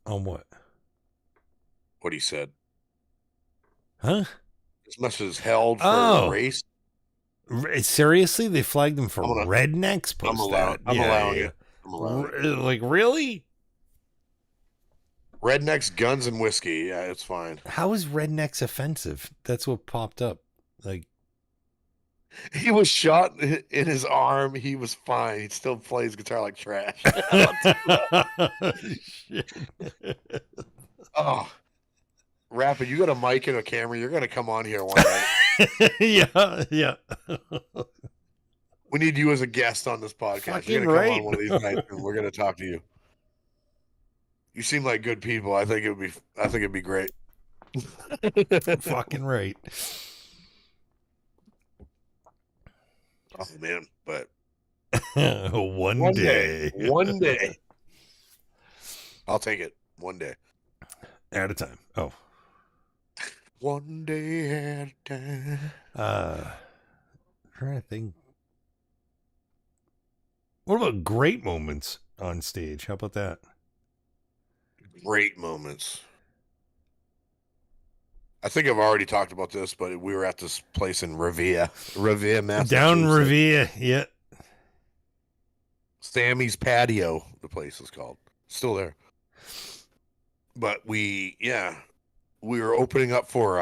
On what? What he said. Huh? This message is held for Oh. race. Seriously? They flagged them for I'm gonna. rednecks? Post that. I'm Yeah, allowing yeah. it. I'm allowing it. Like, really? Rednecks, guns, and whiskey. Yeah, it's fine. How is rednecks offensive? That's what popped up. Like, He was shot in his arm. He was fine. He still plays guitar like trash. shit. Oh, Rapid, you got a mic and a camera. You're gonna come on here one night. yeah. We need you as a guest on this podcast. Fucking You're gonna come right. on one of these nights, and we're gonna talk to you. You seem like good people. I think it'd be great. Fucking right. Oh man, but one day. One day. I'll take it. One day. At a time. Oh. One day at a time. Trying to think. What about great moments on stage? How about that? Great moments. I think I've already talked about this, but we were at this place in Revere, Massachusetts. Down Revere, yeah. Sammy's Patio, the place is called. Still there. But we were opening up for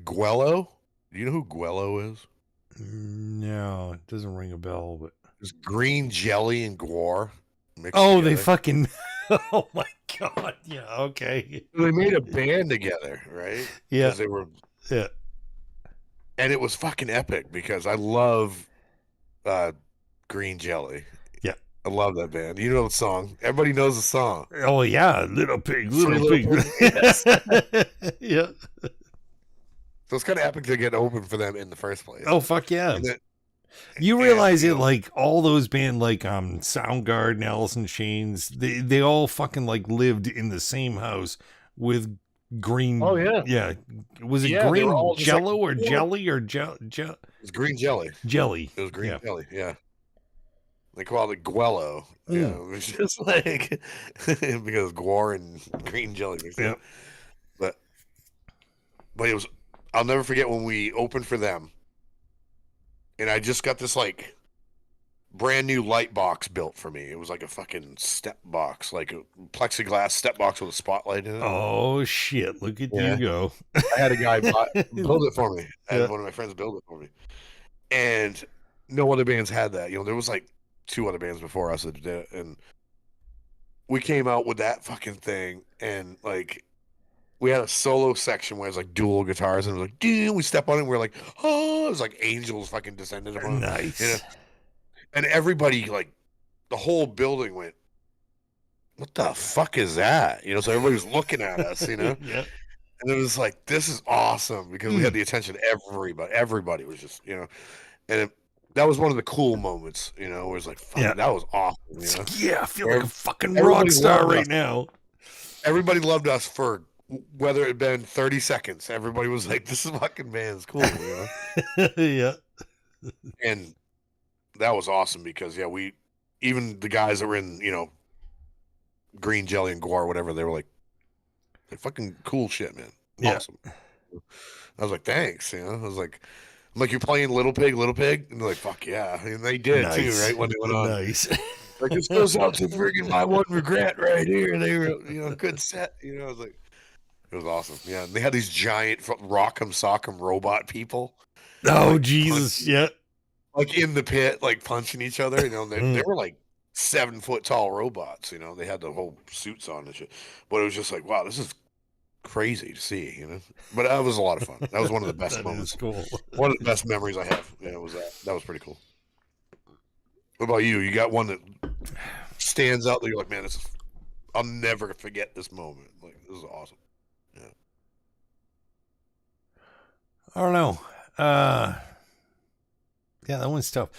Guello. Do you know who Guello is? No, it doesn't ring a bell, but It's green jelly and guar mixed oh, together. they fucking oh my god, yeah, okay. They made a band together, right? Yeah. 'Cause they were, Yeah. and it was fucking epic because I love green jelly. Yeah. I love that band. You know the song. Everybody knows the song. Oh yeah, little pig, little Little pig. Pig, yes. Yeah. So it's kind of epic to get open for them in the first place. Oh fuck yeah. And then, You and, realize you it, know, like all those band like Soundgarden, Alice in Chains, they all fucking like lived in the same house with green. Oh, yeah. Yeah. Was it Yeah, they green were all just jello like- or jelly or it was green jelly. jelly? It was green Yeah. jelly. Yeah. They called it Guello. Yeah, it was just like because guar and green jelly mixed Yeah. together. But it was. I'll never forget when we opened for them, and I just got this like brand new light box built for me. It was like a fucking step box, like a plexiglass step box with a spotlight in it. Oh shit! Look at Yeah. you go. I had a guy build it for me. I had Yeah. one of my friends build it for me, and no other bands had that. You know, there was like 2 other bands before us that did it, and we came out with that fucking thing, and like we had a solo section where it was like dual guitars, and it was like, dude, we step on it, and we're like, oh, it was like angels fucking descended upon us. Nice. You know? And everybody, like, the whole building went, what the fuck is that? You know, so everybody was looking at us, you know? Yeah. And it was like, this is awesome because we had the attention of everybody. Everybody was just, you know, and that was one of the cool moments, you know, where it's like, fuck, Yeah. that was awesome, you It's know? like, yeah, I feel like a fucking Everybody rock star loved right us. now. Everybody loved us for whether it had been 30 seconds. Everybody was like, this is fucking man's cool, you know? Yeah. And that was awesome because, yeah, even the guys that were in, you know, green jelly and guar, whatever, they were like fucking cool shit, man. Yeah. Awesome. I was like, thanks, you know? I'm like, you're playing Little Pig? And they're like, fuck yeah. And they did too, right? When they went on. Nice. Like, this goes out to friggin' my one regret right here. They were, you know, good set. You know, I was like, it was awesome. Yeah. And they had these giant rock'em sock'em robot people. Oh, Like, Jesus. Yeah. like in the pit, like punching each other. You know, they were like 7-foot tall robots. You know, they had the whole suits on and shit. But it was just like, wow, this is crazy to see. You know, but that was a lot of fun. That was one of the best That moments. is cool. One of the best memories I have. Yeah, it was that. That was pretty cool. What about you? You got one that stands out that you're like, man, I'll never forget this moment. Like, this is awesome. Yeah. I don't know. Yeah, that one's tough.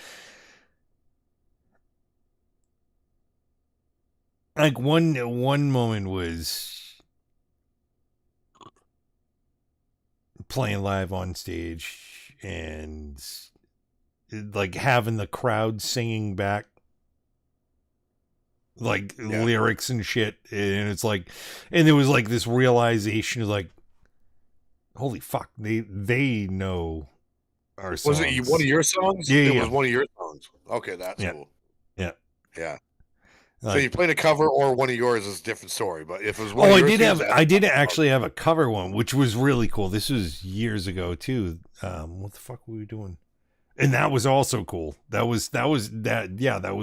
Like one moment was playing live on stage and like having the crowd singing back like lyrics and shit. And it's like, and there was like this realization of like, holy fuck, they know our songs. Was it one of your songs? Yeah, it was one of your songs. Okay, that's cool. Yeah. So you played a cover or one of yours is a different story. But if it was one of yours, I did actually have a cover one, which was really cool. This was years ago too. What the fuck were we doing? And that was also cool. That was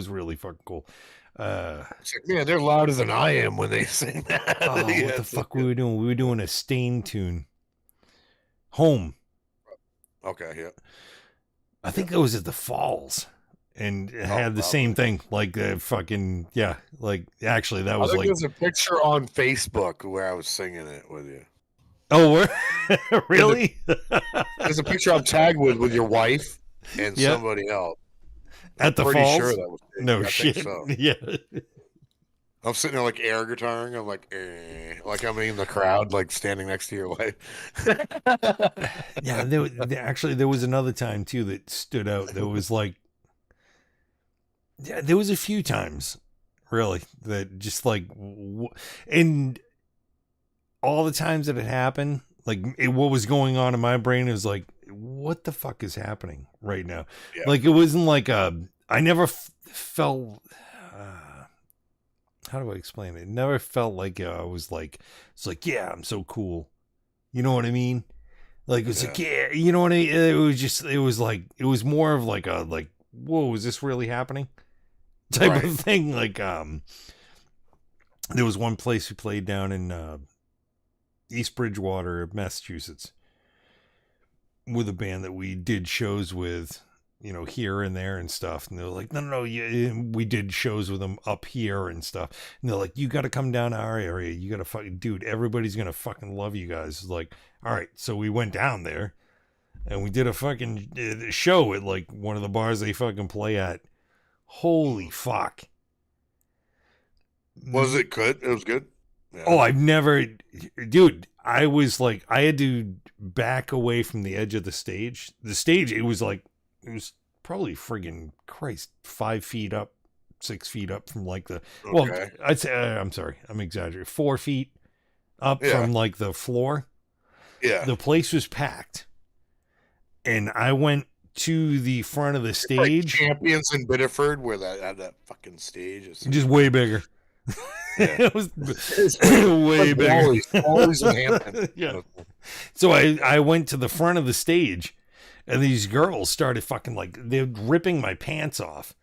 really fucking cool. It's like, man, they're louder than I am when they sing that. What the fuck were we doing? We were doing a Stain tune. Home. Okay, yeah. I think it was at the Falls. And it had the same thing, like fucking like actually that was like there's a picture on Facebook where I was singing it with you. Oh, really? There's a picture I'm tagged with your wife and somebody else. At the Falls? Sure that was no shit. So. Yeah. I'm sitting there like air guitaring. I'm like, like I'm in the crowd, like standing next to your wife. Yeah, there was another time too that stood out. There was like. Yeah, there was a few times, really, that just like, and all the times that it happened, like what was going on in my brain is like, what the fuck is happening right now? Yeah. Like it wasn't like I never felt. How do I explain it? It never felt like I was like, it's like, yeah, I'm so cool. You know what I mean? Like it was like, yeah, you know what I mean? It was like, it was more of like a like, whoa, is this really happening? Type of thing. Like there was one place we played down in East Bridgewater, Massachusetts, with a band that we did shows with, you know, here and there and stuff. And they're like, no, we did shows with them up here and stuff. And they're like, you got to come down to our area. You got to fucking, dude, everybody's gonna fucking love you guys. It's like, all right, so we went down there and we did a fucking show at like one of the bars they fucking play at. Holy fuck. Was it good? It was good? Yeah. Oh, I've never... Dude, I was like... I had to back away from the edge of the stage. The stage, it was like... It was probably friggin' Christ, 5 feet up, 6 feet up from like the... Okay. Well, I'd say... I'm sorry. I'm exaggerating. 4 feet up from like the floor. Yeah. The place was packed. And I went to the front of the stage. Like Champions in Biddeford, where that fucking stage is just way bigger. Yeah. It was way bigger. Always in Hampton. Yeah. So I went to the front of the stage, and these girls started fucking like they're ripping my pants off.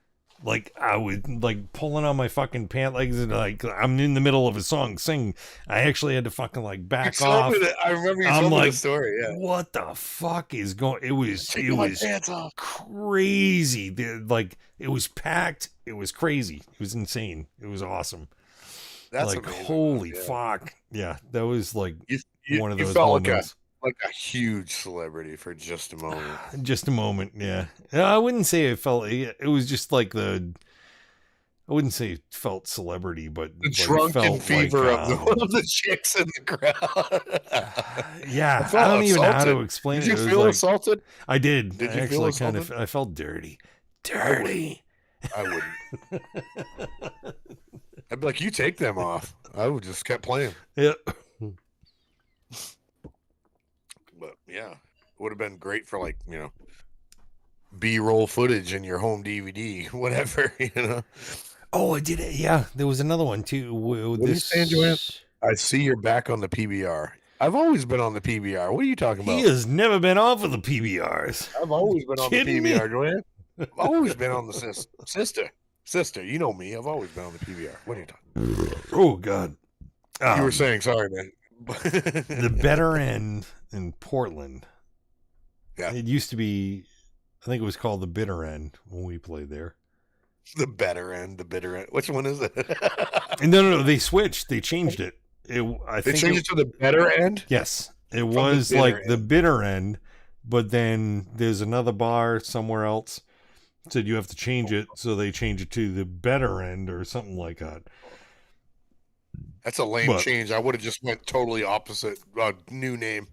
Like I was like pulling on my fucking pant legs, and like I'm in the middle of a song singing. I actually had to fucking like back off. I remember you told me the story. Yeah. What the fuck is going? It was pants off. Crazy. Like it was packed. It was crazy. It was insane. It was awesome. That's like amazing. Holy fuck. Yeah, that was like one of those felt moments. Like a huge celebrity for just a moment. Just a moment, yeah. I wouldn't say it felt. It was just like I wouldn't say it felt celebrity, but the drunken fever of the chicks in the crowd. Yeah, I don't even know how to explain it. Did you feel assaulted? I did. Did you actually feel kind of? I felt dirty. Dirty. I wouldn't. I'd be like, you take them off. I would just kept playing. Yeah. But yeah, it would have been great for like, you know, B-roll footage in your home DVD, whatever, you know. Oh, I did it. Yeah, there was another one too. What are you saying, Joanne? I see you're back on the PBR. I've always been on the PBR. What are you talking about? He has never been off of the PBRs. I've always been on the PBR, Joanne. I've always been on the sister. You know me. I've always been on the PBR. What are you talking about? Oh God. You were saying, sorry, man. The better end in Portland. Yeah. It used to be, I think it was called the bitter end when we played there. The better end, the bitter end. Which one is it? No. They switched. They changed it. They changed it to the better end? Yes. It was like the bitter end, but then there's another bar somewhere else. Said you have to change it, so they changed it to the better end or something like that. That's a lame change. I would have just went totally opposite. New name.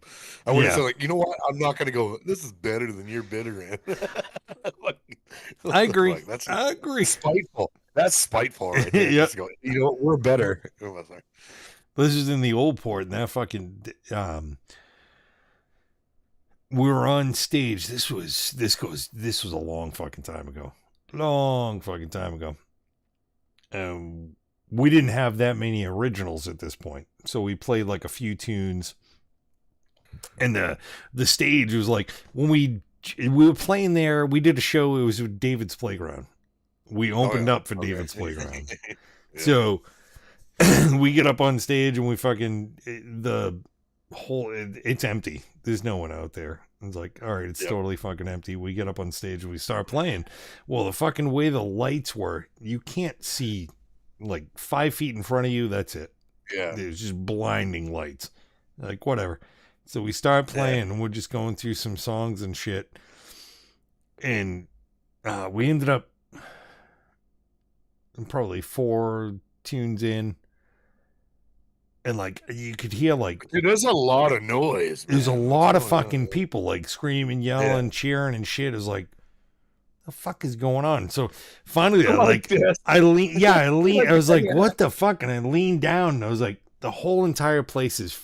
I would have said, like, you know what? I'm not going to go, this is better than your bitter end. I agree. That's I agree. Spiteful. That's spiteful right there. Yep. Just go, you know, we're better. This is in the old port, and that fucking we were on stage. This was a long fucking time ago. We didn't have that many originals at this point, so we played like a few tunes. And the stage was like, when we were playing there, we did a show. It was with David's Playground. We opened up for David's Playground. Yeah. So we get up on stage and we fucking, it's empty. There's no one out there. It's like, all right, it's totally fucking empty. We get up on stage and we start playing. Well, the fucking way the lights were, you can't see like 5 feet in front of you. That's it. Yeah. There's just blinding lights. Like, whatever. So we start playing and we're just going through some songs and shit. And we ended up probably 4 tunes in. And like, you could hear like... Dude, there's a lot of noise. There's a lot of fucking people like screaming, yelling, cheering and shit. It was like, the fuck is going on? So finally, I leaned. I was like, what the fuck? And I leaned down and I was like, the whole entire place is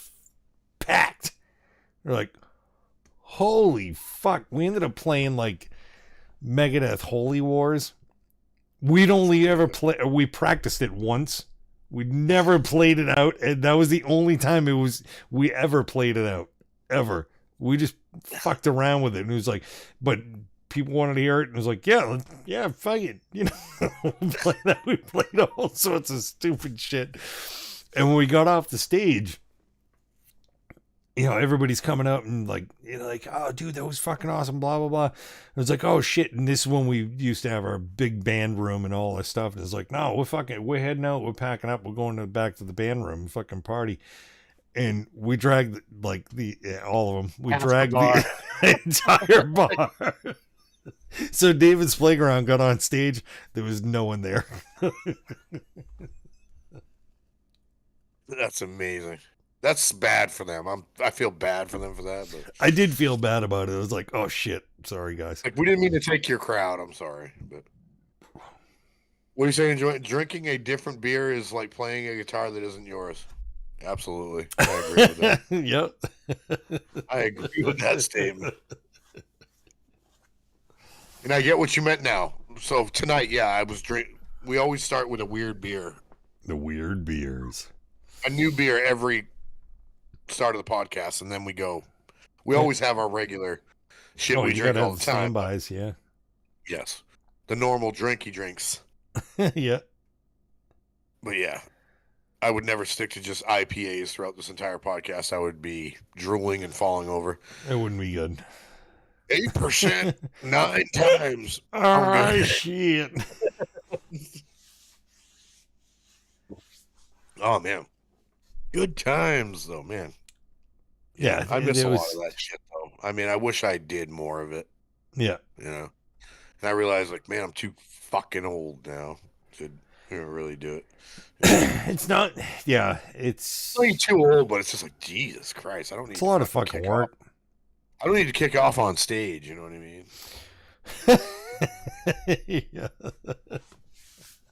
packed. They're like, holy fuck. We ended up playing like Megadeth Holy Wars. We'd only ever we practiced it once. We'd never played it out, and that was the only time we ever played it out. Ever. We just fucked around with it. And it was like, but people wanted to hear it, and it was like, yeah, fuck it. You know, we played all sorts of stupid shit. And when we got off the stage, you know, everybody's coming up and like, oh, dude, that was fucking awesome, blah, blah, blah. It was like, oh, shit. And this is when we used to have our big band room and all this stuff. And it's like, no, we're heading out. We're packing up. We're going back to the band room and fucking party. And we dragged like all of them. We dragged the entire bar. So David's Playground got on stage. There was no one there. That's amazing. That's bad for them. I feel bad for them for that. But I did feel bad about it. I was like, oh shit, sorry guys. Like, we didn't mean to take your crowd. I'm sorry. But what are you saying? Drinking a different beer is like playing a guitar that isn't yours. Absolutely, I agree with that. Yep, I agree with that statement. And I get what you meant now. So tonight, I was drinking. We always start with a weird beer. The weird beers. A new beer every start of the podcast, and then we go. We always have our regular shit we drink all the time. Standbys, yeah. Yes, the normal drinky drinks. Yeah. But yeah, I would never stick to just IPAs throughout this entire podcast. I would be drooling and falling over. It wouldn't be good. 8%, 9 times. Oh shit. Oh man. Good times, though, man. Yeah, I miss a lot of that shit, though. I mean, I wish I did more of it. Yeah, you know. And I realized, like, man, I'm too fucking old now to really do it. It's not. Yeah, it's. I'm too old, but it's just like, Jesus Christ, I don't need. It's a lot of fucking work. I don't need to kick off on stage. You know what I mean? Yeah.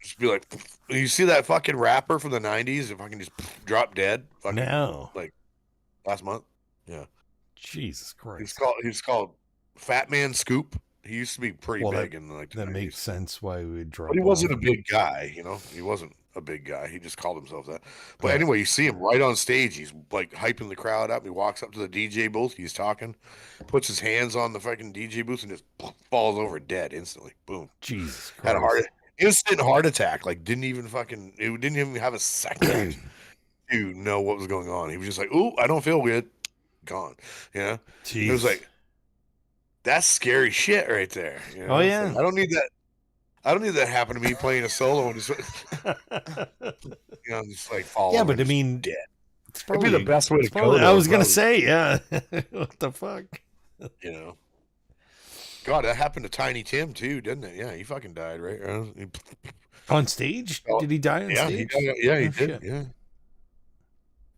Just be like, you see that fucking rapper from the 90s? If I can just drop dead. Fucking, no. Like, last month? Yeah. Jesus Christ. He's called Fat Man Scoop. He used to be pretty big in like the that 90s. Makes sense why we would drop. But he wasn't a big guy, you know? He wasn't a big guy. He just called himself that. But anyway, you see him right on stage. He's like hyping the crowd up. He walks up to the DJ booth. He's talking, puts his hands on the fucking DJ booth and just falls over dead instantly. Boom. Jesus Christ. Had a instant heart attack. Like, didn't even have a second to know what was going on. He was just like, ooh, I don't feel good. Gone. Yeah. It was like, that's scary shit right there. You know? Oh yeah. Like, I don't need that happen to me playing a solo and just just like fall. Yeah, but I mean, dead. It's probably It'd be the best way to go. I was gonna say, yeah. What the fuck? You know. God, that happened to Tiny Tim too, didn't it? Yeah, he fucking died, right? On stage? Did he die on stage? He did. Shit. Yeah.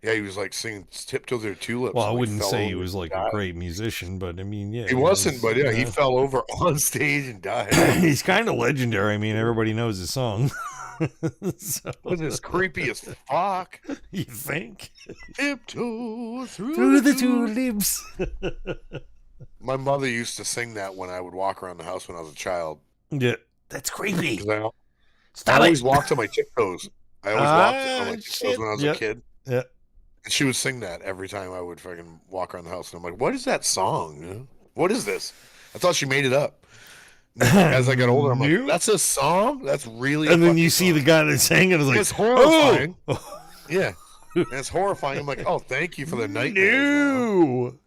Yeah, he was like singing "Tiptoe Through Tulips." Well, I wouldn't say he was like a great musician, but I mean, yeah, he wasn't. But he fell over on stage and died. He's kind of legendary. I mean, everybody knows his song. So, This is creepy as fuck. you think? Tiptoe Through the tulips. My mother used to sing that when I would walk around the house when I was a child. Yeah, that's creepy. 'Cause I Stop always it. walked on my tiptoes. I always walked on my tiptoes Shit. when I was a kid. Yeah. And she would sing that every time I would fucking walk around the house. And I'm like, what is that song? You know? What is this? I thought she made it up. As I got older, I'm like, that's a song? That's really And then you see the guy that's singing, it's like, it's horrifying. Oh! Yeah. And it's horrifying. I'm like, oh, thank you for the nightmares. No.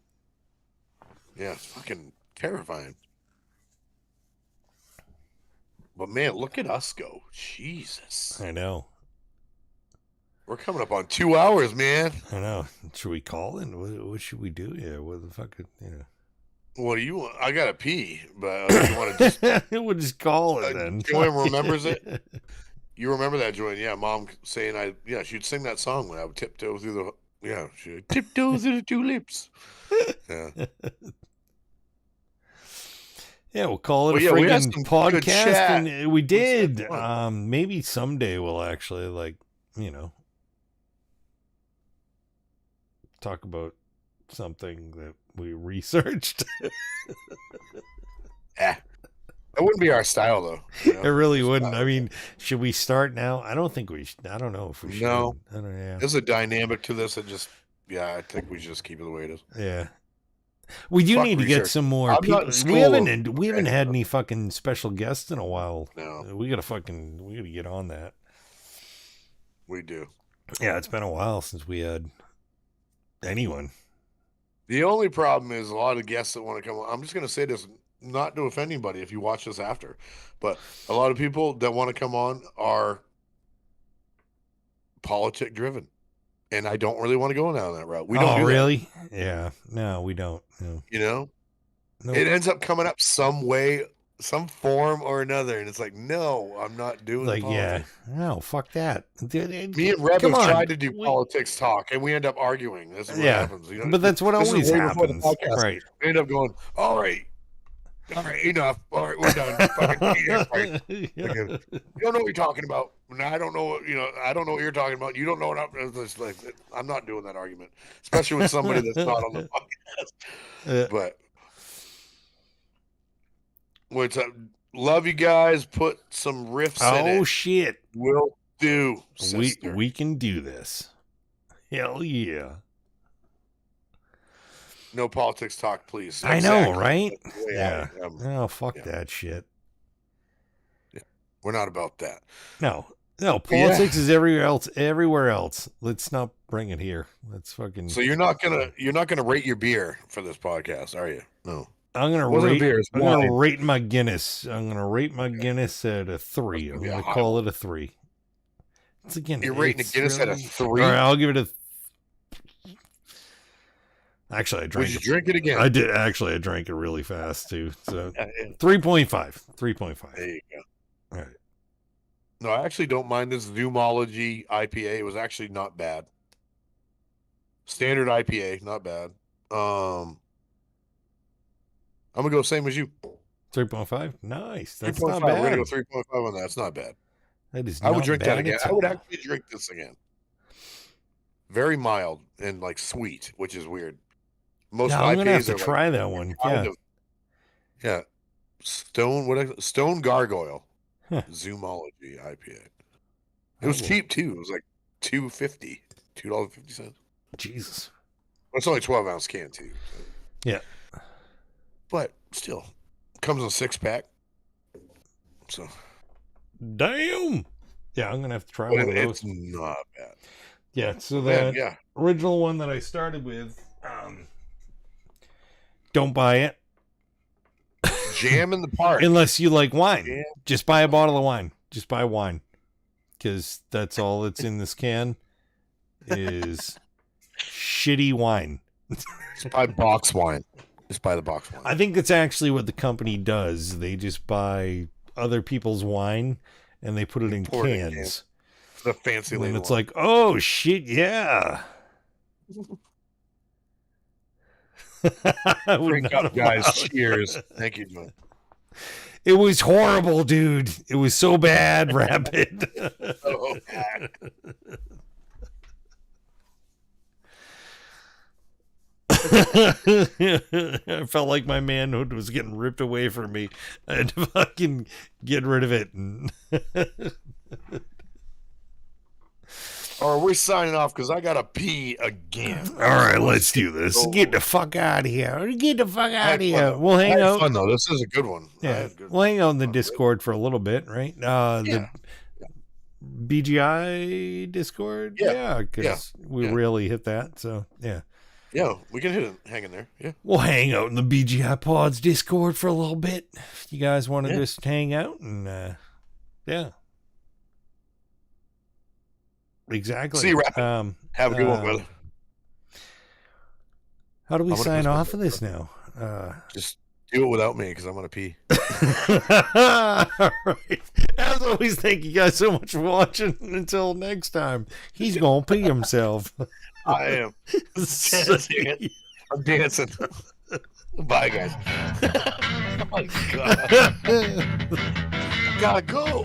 Yeah, it's fucking terrifying. But man, look at us go. Jesus. I know. We're coming up on 2 hours, man. I know. Should we call in? What should we do here? What the fuck? What do you want? I gotta pee, but you want to just we'll just call it then. Joanne remembers it. You remember that, Joanne? Yeah, Mom saying she'd sing that song when I would tiptoe through she'd tiptoe through the tulips. Yeah. Yeah, we'll call it a friggin' podcast, and we did. Maybe someday we'll actually talk about something that we researched. That wouldn't be our style, though. You know? It really wouldn't. I mean, should we start now? I don't think we should. I don't know if we should. No. I don't know. Yeah. There's a dynamic to this. I think we should just keep it the way it is. Yeah. We do need to get some more people. We haven't had any fucking special guests in a while. No. We gotta get on that. We do. Yeah, it's been a while since we had anyone. The only problem is a lot of guests that want to come on. I'm just going to say this, not to offend anybody if you watch this after, but a lot of people that want to come on are politic driven. And I don't really want to go down that route. We don't do really? That. Yeah. No, we don't. No. You know? No. It ends up coming up some way, some form or another. And it's like, no, I'm not doing politics. Yeah. No, fuck that. Me and Reb have tried to do politics talk, and we end up arguing. That's what happens. You know? But that's what always happens. Right. We end up going, all right, enough. All right, we're done. Right. You don't know what you're talking about. I don't know what I don't know what you're talking about. You don't know what I'm not doing that argument, especially with somebody that's not on the podcast. But what's up? Love you guys. Put some riffs in it. Oh shit. Will do. We can do this. Hell yeah. No politics talk, please. I know, right? Yeah. Oh, fuck that shit. Yeah. We're not about that. No, politics is everywhere else. Let's not bring it here. Let's fucking. So you're not gonna rate your beer for this podcast, are you? No. I'm gonna rate my Guinness. I'm gonna rate my Guinness at a 3. I'm gonna call it a 3. It's a Guinness. You're rating a Guinness at a 3. All right, I'll give it a. Actually, I drank it. Would you drink it again? I did. Actually, I drank it really fast, too. So 3.5. 3.5. There you go. All right. No, I actually don't mind this Zoomology IPA. It was actually not bad. Standard IPA, not bad. I'm going to go same as you. 3.5? Nice. That's 3.5. not bad. We're going to go 3.5 on that. That's not bad. That is I would drink that again. I would actually drink this again. Very mild and sweet, which is weird. Most I'm gonna have to are try that one. Yeah. Stone Gargoyle. Huh. Zoomology IPA. It was cheap too. It was like $2.50. $2.50. Jesus. It's only 12-ounce can too. So. Yeah. But still, comes in a 6-pack. So. Damn. Yeah, I'm gonna have to try one of those. It's not bad. Yeah. So that original one that I started with. Don't buy it. Jam in the park. Unless you like wine. Jam. Just buy a bottle of wine. Just buy wine. Because that's all that's in this can is shitty wine. Just buy box wine. Just buy the box wine. I think that's actually what the company does. They just buy other people's wine and they put it in cans. The fancy label. And it's like, oh, shit, yeah. Drink up, guys. Cheers. Thank you, John. It was horrible, dude. It was so bad, Rapid. So bad. I felt like my manhood was getting ripped away from me. I had to fucking get rid of it. And Or we're signing off because I gotta pee again. all right, let's do this. Get the fuck out of here. Get the fuck out of here. We'll hang out. Fun though. This is a good one. Yeah, we'll hang out in the Discord for a little bit, right? The BGI Discord. Yeah, because we really hit that. So yeah. Yeah, we can hang in there. Yeah. We'll hang out in the BGI Pods Discord for a little bit. If you guys want to just hang out and yeah. Exactly. See you, Rapid. Have a good one, brother. How do we sign off of this now? Just do it without me because I'm going to pee. All right. As always, thank you guys so much for watching. Until next time, he's going to pee himself. I am. I'm dancing. Bye, guys. Oh, my God. Gotta go.